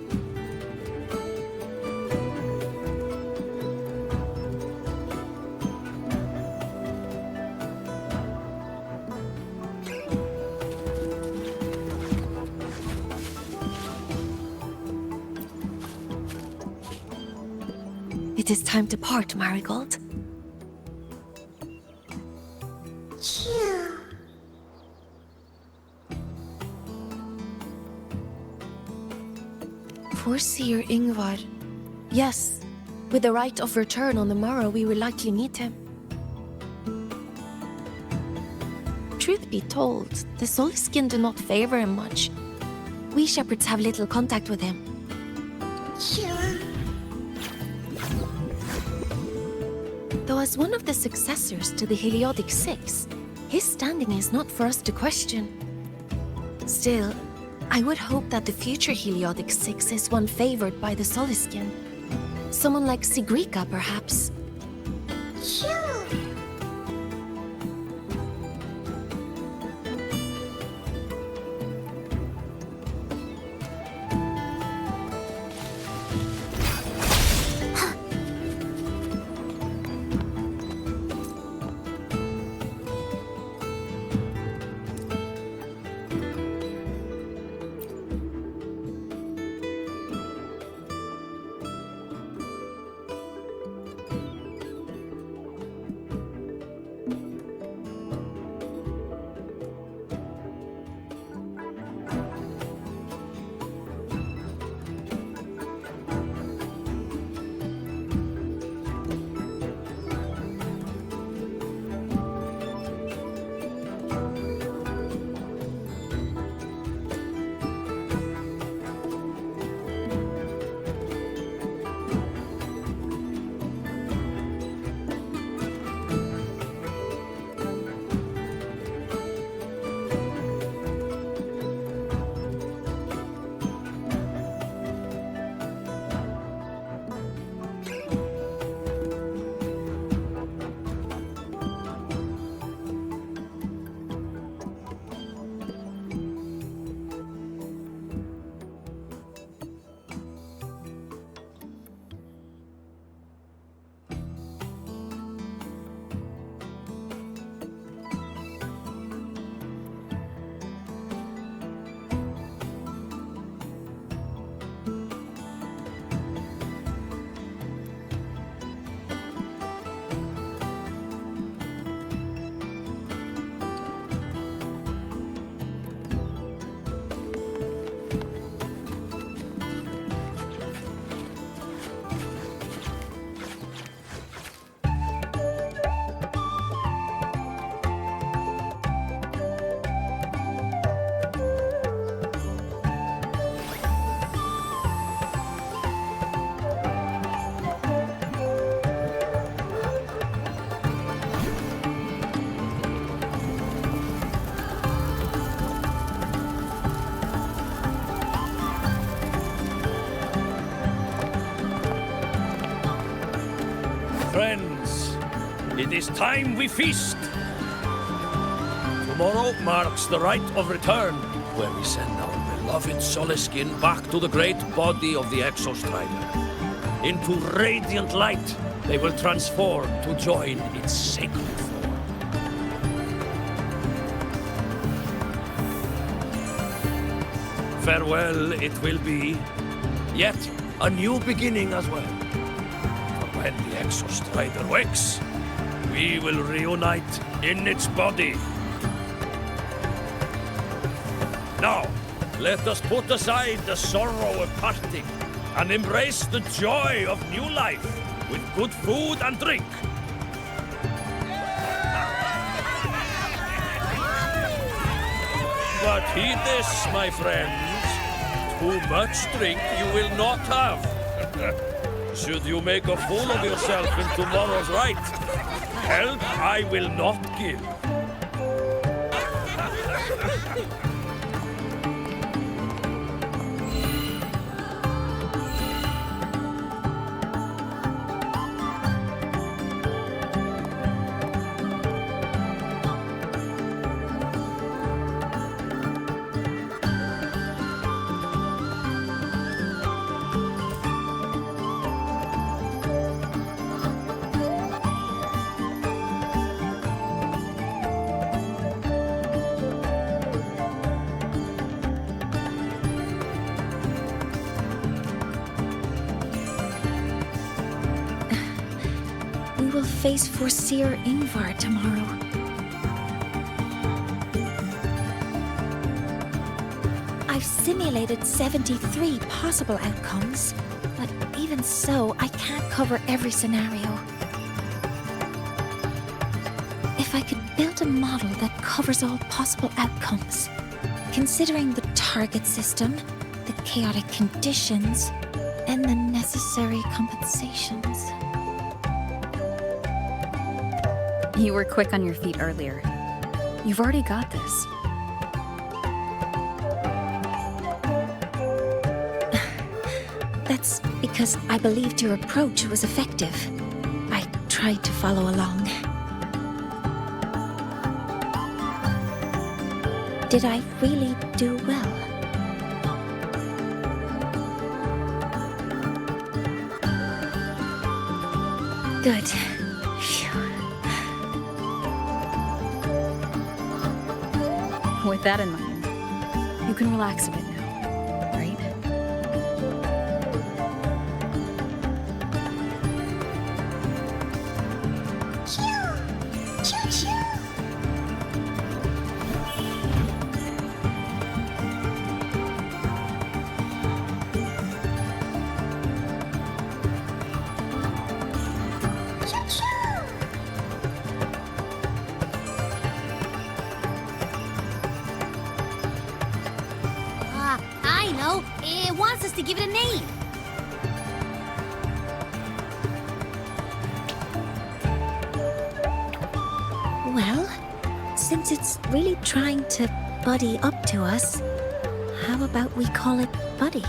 It is time to part, Marigold. Foreseer Ingvar. Yes. With the right of return on the morrow, we will likely meet him. Truth be told, the Soulskin do not favor him much. We shepherds have little contact with him. Though as one of the successors to the Heliodic Six, his standing is not for us to question. Still, I would hope that the future Heliodic Six is one favored by the Soulskin. Someone like Sigrika, perhaps. Friends, it is time we feast. Tomorrow marks the rite of return, where we send our beloved Soulskin back to the great body of the Exostrider. Into radiant light, they will transform to join its sacred form. Farewell it will be, yet a new beginning as well. When the Exostrider wakes, we will reunite in its body. Now, let us put aside the sorrow of parting and embrace the joy of new life with good food and drink. But heed this, my friends. Too much drink you will not have. Should you make a fool of yourself in tomorrow's rite, help I will not give. We will face Foreseer Ingvar tomorrow. I've simulated 73 possible outcomes, but even so, I can't cover every scenario. If I could build a model that covers all possible outcomes, considering the target system, the chaotic conditions, and the necessary compensations. You were quick on your feet earlier. You've already got this. That's because I believed your approach was effective. I tried to follow along. Did I really do well? Good. Phew. With that in mind, you can relax a bit now, right? I know. It wants us to give it a name. Well, since it's really trying to buddy up to us, how about we call it Buddy?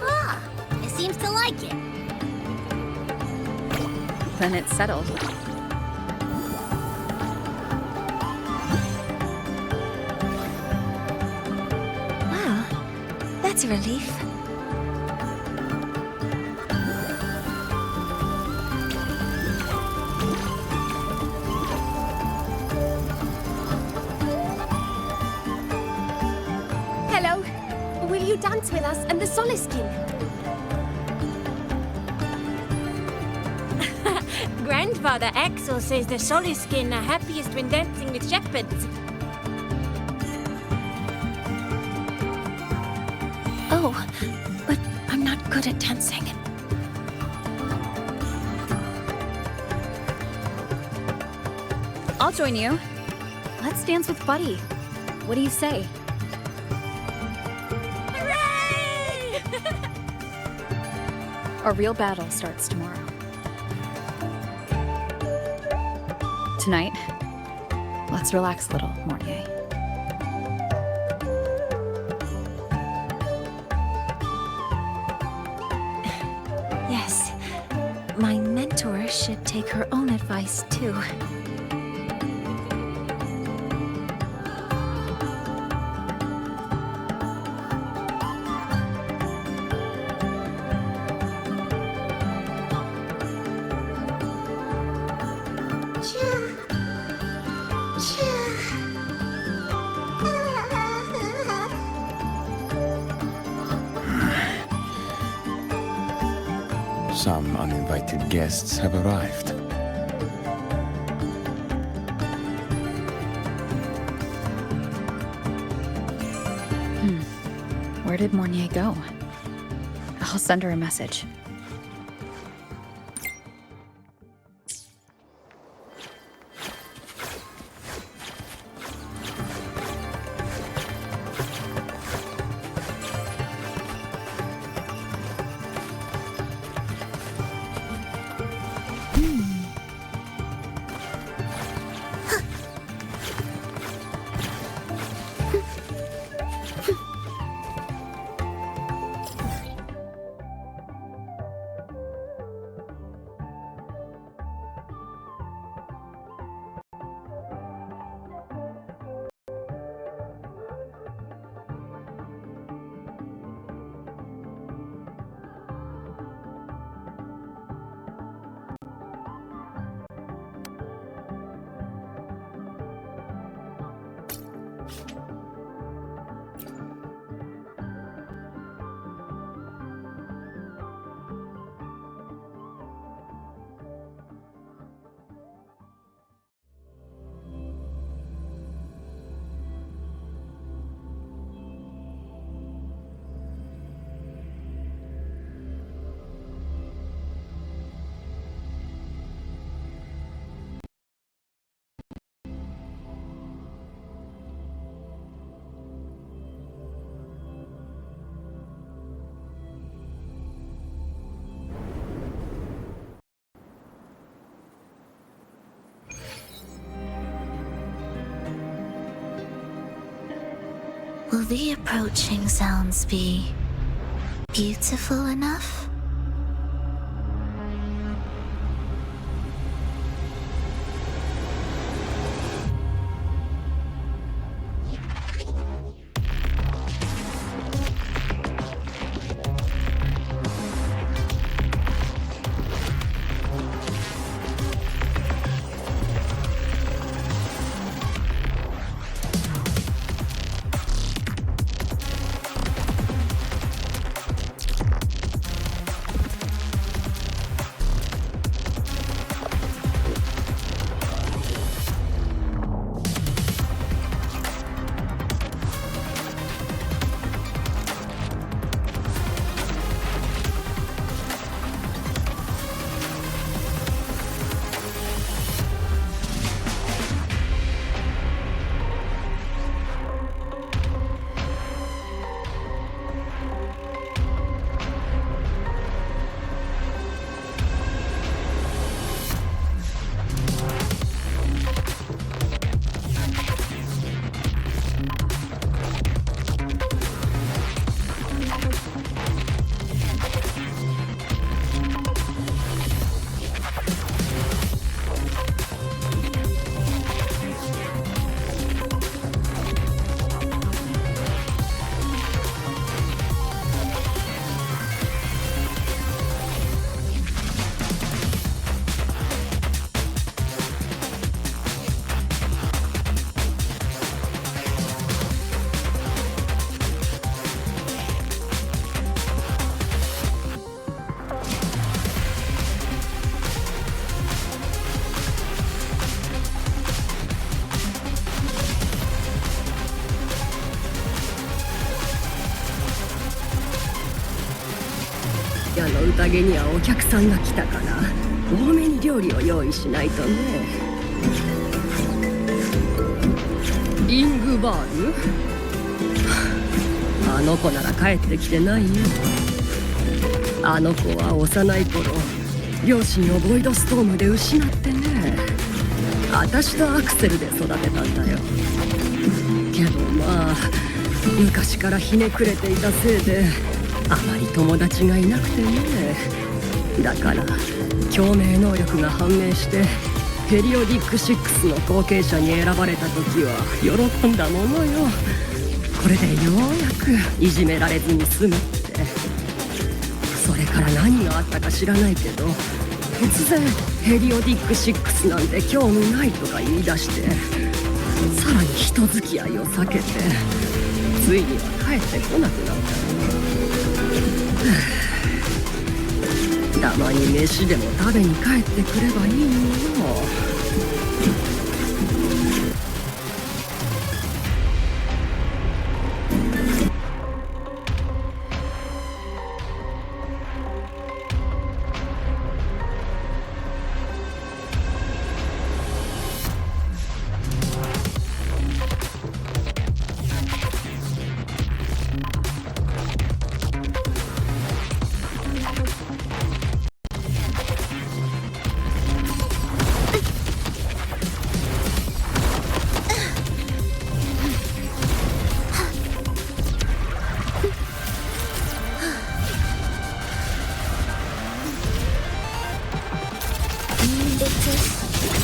Ah, it seems to like it. Then it's settled. Well, that's a relief. Hello. Will you dance with us and the Soliskin? Grandfather Axel says the Soliskin are happiest when dancing with shepherds. Oh, but I'm not good at dancing. I'll join you. Let's dance with Buddy. What do you say? Hooray! Our real battle starts tomorrow. Tonight, let's relax a little, Mortier. Yes, my mentor should take her own advice too. Some uninvited guests have arrived. Where did Mornier go? I'll send her a message. Will the approaching sounds be beautiful enough?の宴にはお客さんが来たから多めに料理を用意しないとね。イングバール？あの子なら帰ってきてないよ。あの子は幼い頃両親をボイドストームで失ってね。私とアクセルで育てたんだよ。けどまあ昔からひねくれていたせいであまり友達がいなくてね。だから共鳴能力が判明してペリオディック6の後継者に選ばれた時は喜んだものよ。これでようやくいじめられずに済むって。それから何があったか知らないけど突然ペリオディック6なんて興味ないとか言い出してさらに人付き合いを避けてついには帰ってこなくなった。たまに飯でも食べに帰ってくればいいのよ。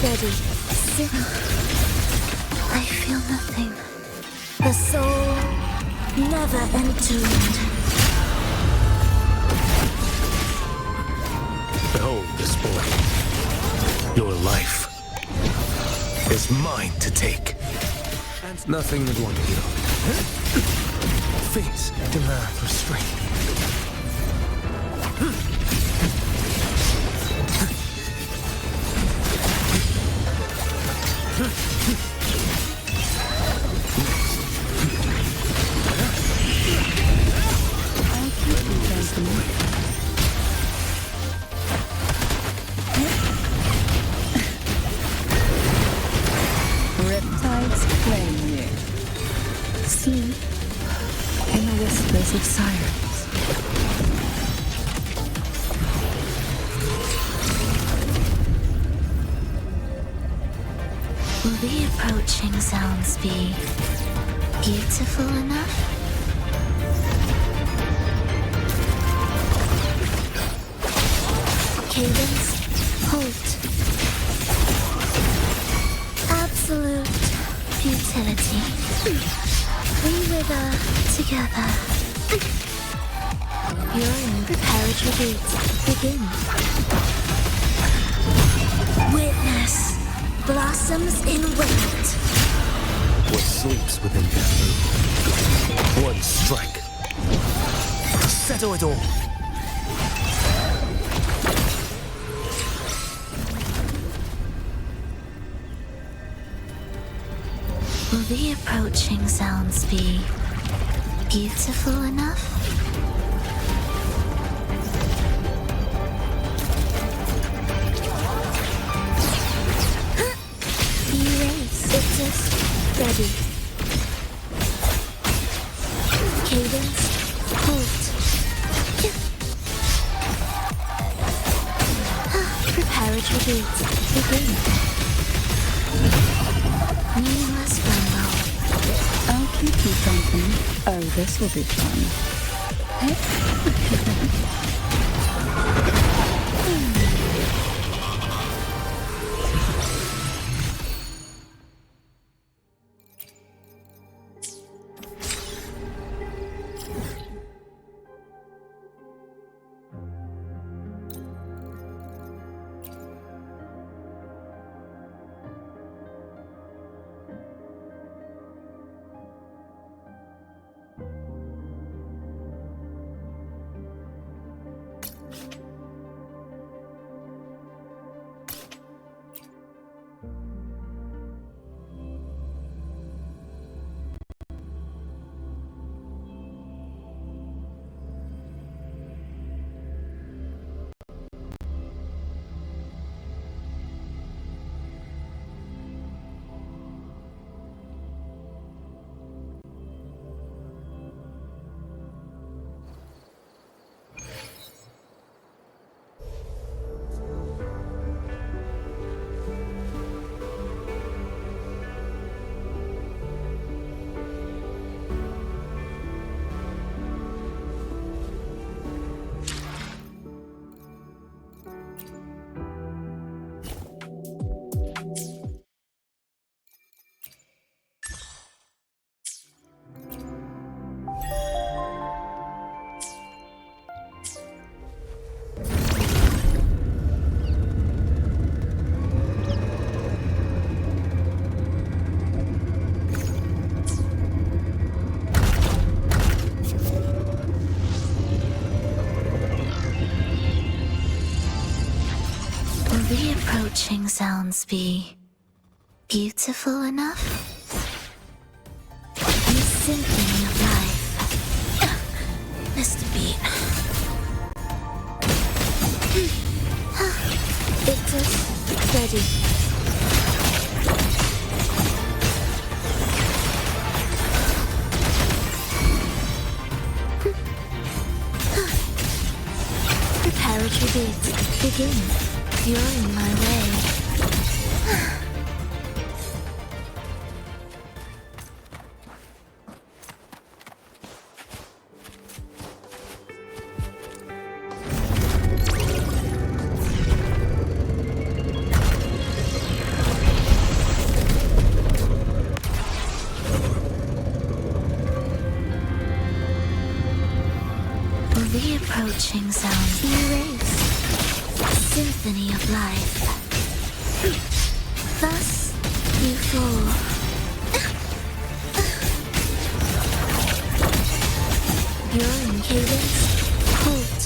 Ready. Sit. I feel nothing. The soul never entered. Behold this boy. Your life is mine to take. And nothing would want you. Fates demand restraint. Riptides claim you. Sleep in the whispers of sirens. Will the approaching sounds be Beautiful enough? Cadence, halt. Absolute futility. We wither together. Your preparatory beats begin. Witness blossoms in wind. What sleeps within bamboo? One strike. Settle it all. Will the approaching sounds be beautiful enough? Erase. It's just ready. Cadence. Halt. Preparatory beats begin. Meaningless rumble. I'll keep you company. Oh, this will be fun. The approaching sounds be beautiful enough? The symphony of life. Mr. Beat. It's just ready. Preparatory beats begin. You're in my way. Will the approaching sounds erase? Symphony of life. Thus you fall. You're in cadence. Halt.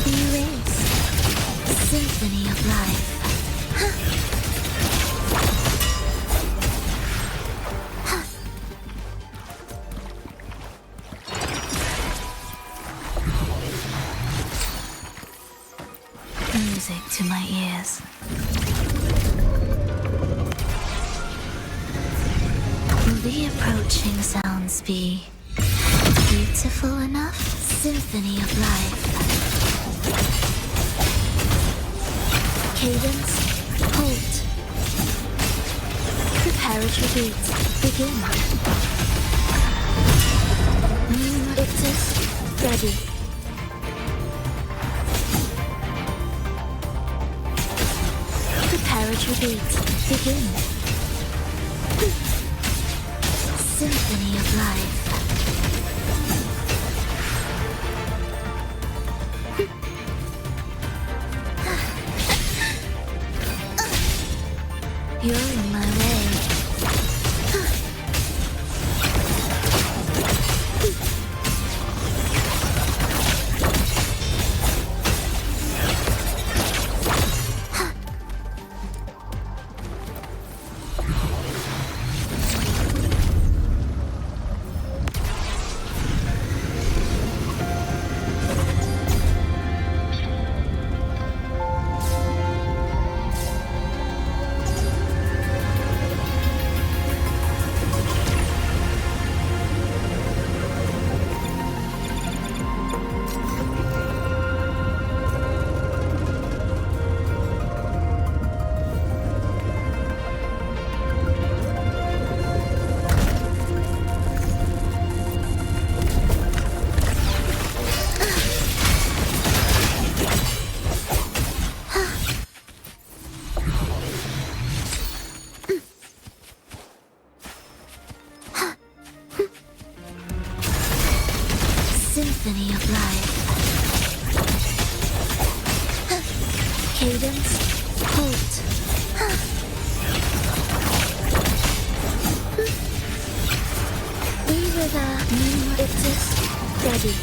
Erase. Symphony of life. Music to my ears. Will the approaching sounds be beautiful enough? Symphony of life. Cadence, hold. Preparatory beats, begin. Ictus, ready. Preparatory beats, begin. Symphony of life. You're in my way. Symphony of life. Cadence, hold. We were the Ictus, ready.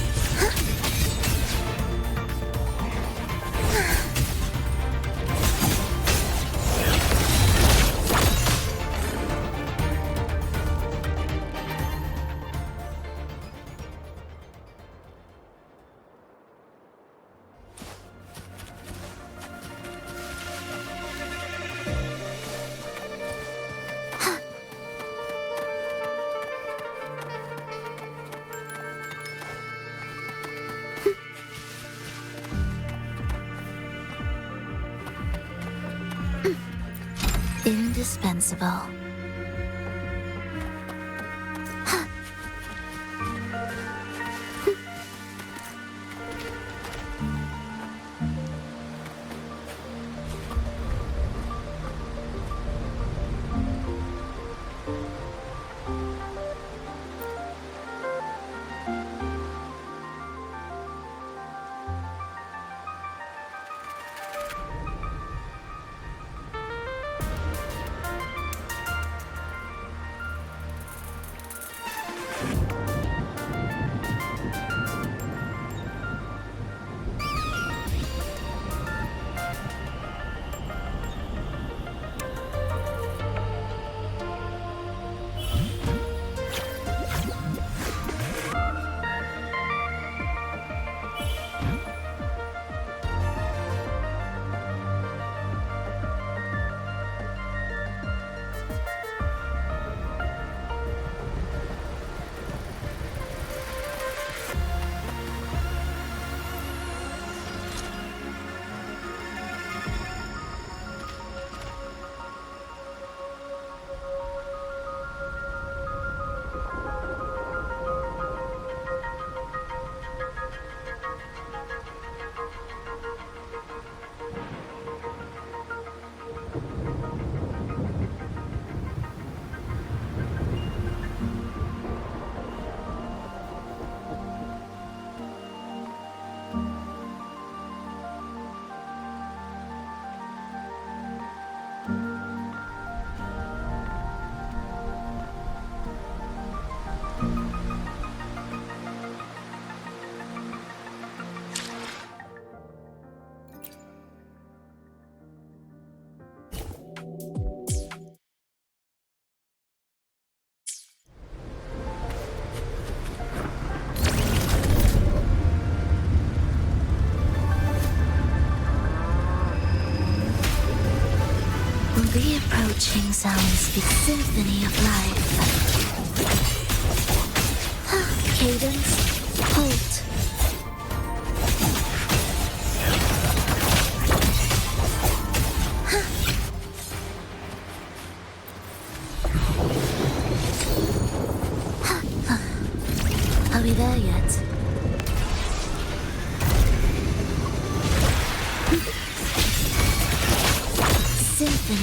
Indispensable. The approaching sounds speak symphony of life. Cadence, hold.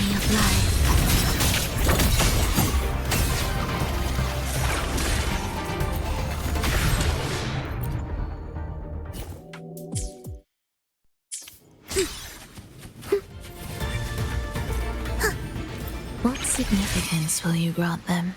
symphony of life. What significance will you grant them?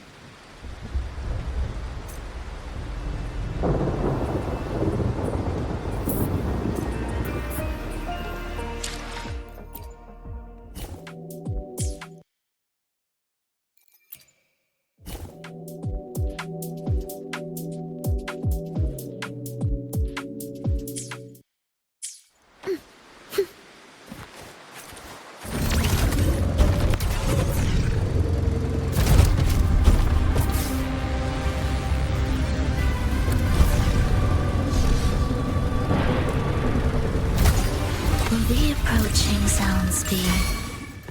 The approaching sounds be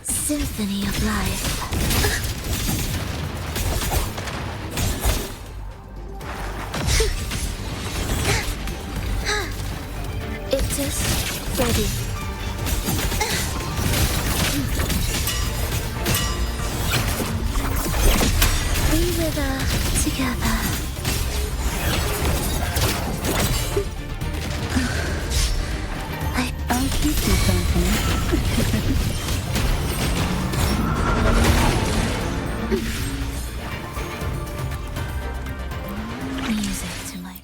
symphony of life. It is ready. We wither together. I'll keep you company. Music to my...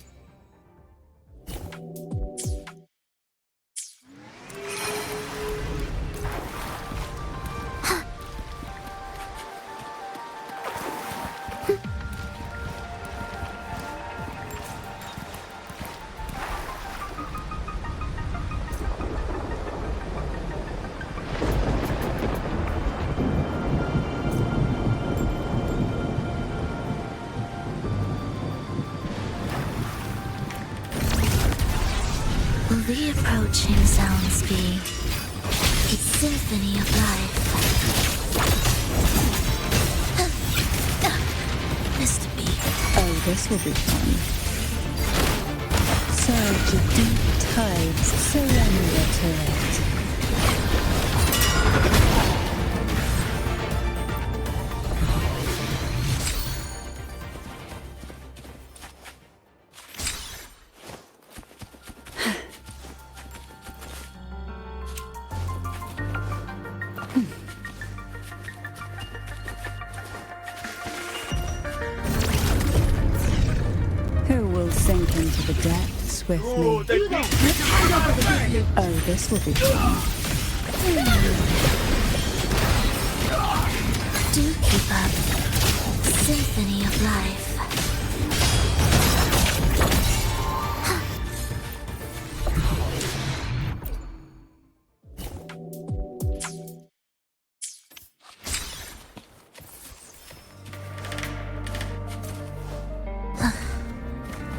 Will the approaching sounds be a symphony of life? Mr. B. Oh, this will be fun. Surge of deep tides, surrender to it. Who will sink into the depths with me? Oh, this will be fun. Do keep up. Symphony of life.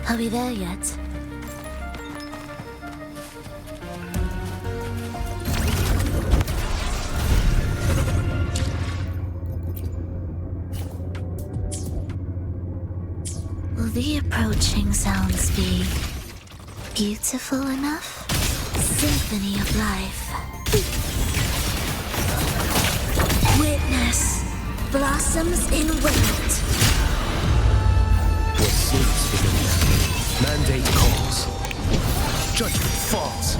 Are we there yet? Will the approaching sounds be beautiful enough? Symphony of life. Witness blossoms in wind. What sleeps within them? Mandate calls. Judgment falls.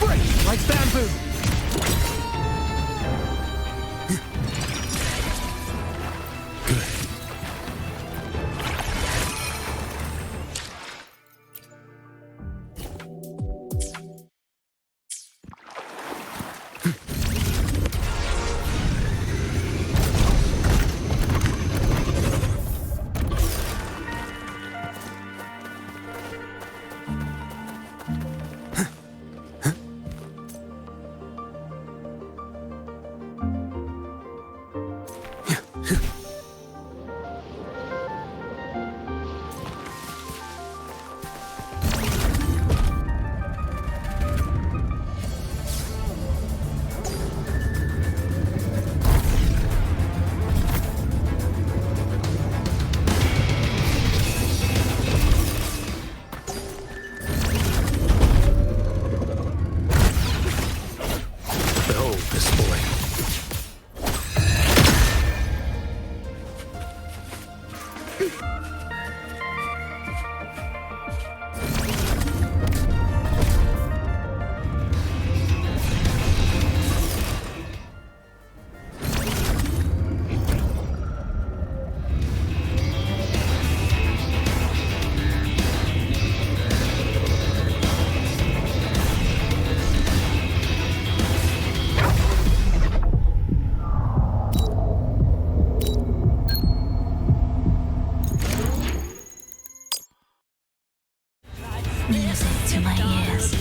Break like bamboo. Music to my ears.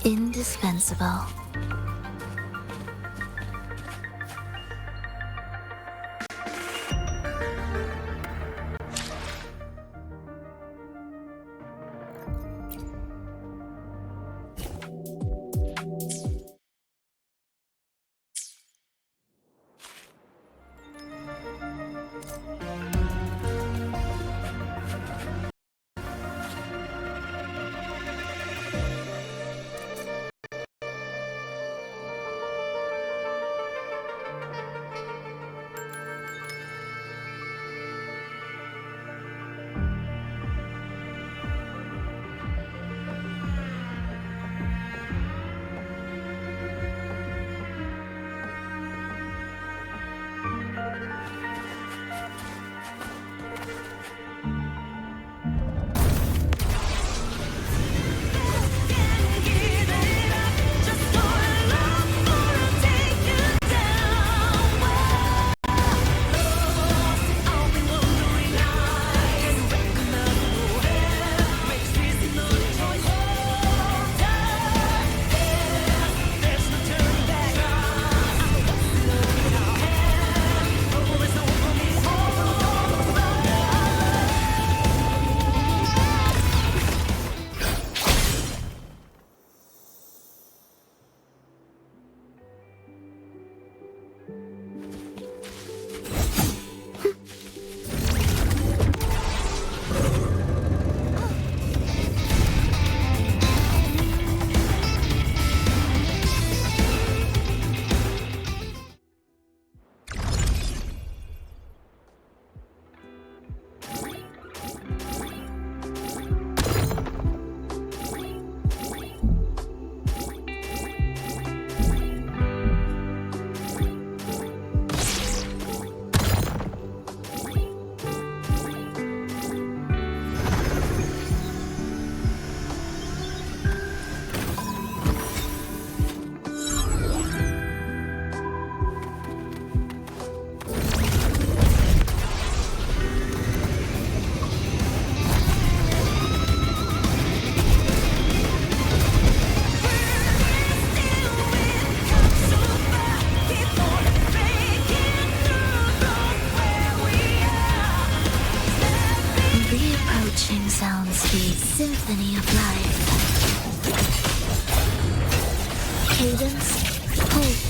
Indispensable. Symphony of life. Cadence, halt.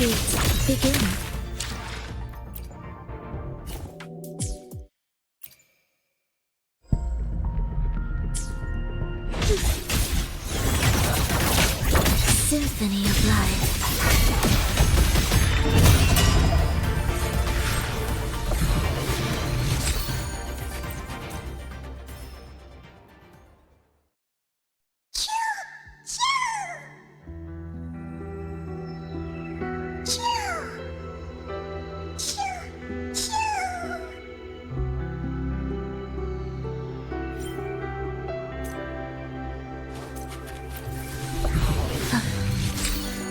retreat. Begin. Symphony of life.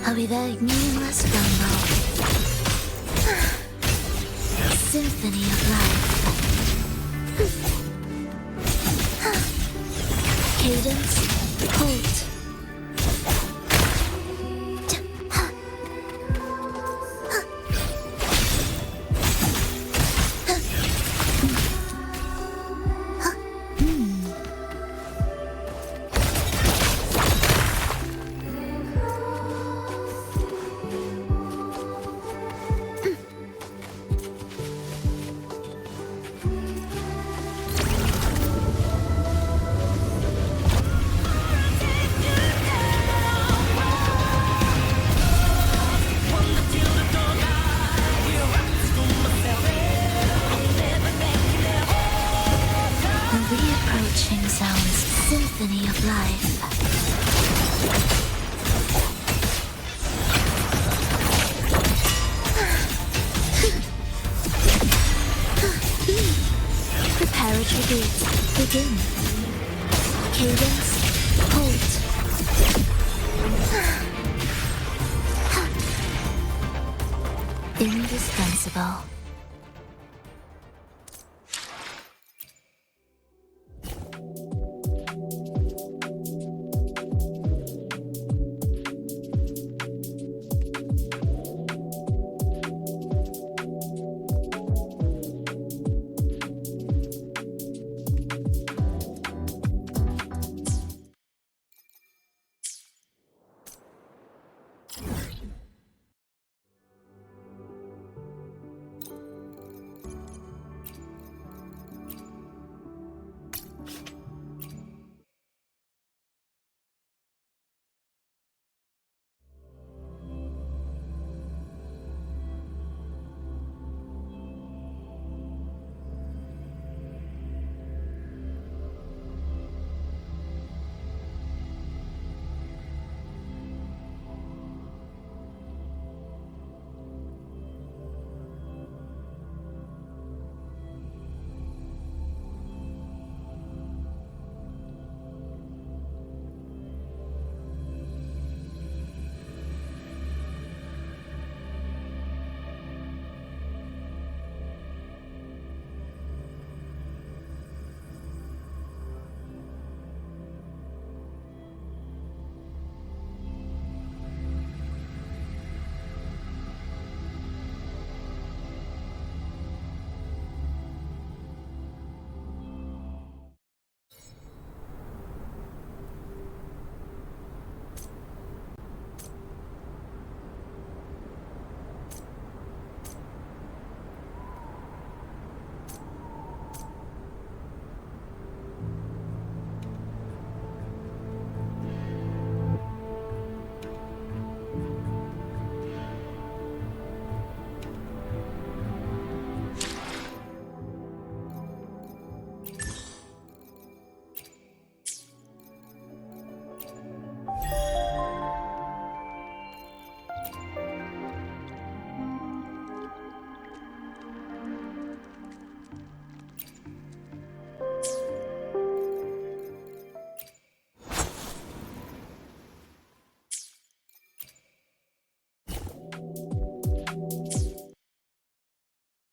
I'll be that meaningless gumbo. Symphony of life. Cadence, halt. Reapproaching sounds, symphony of life. Prepare retreat. Begin. Cadence, halt. Indispensable.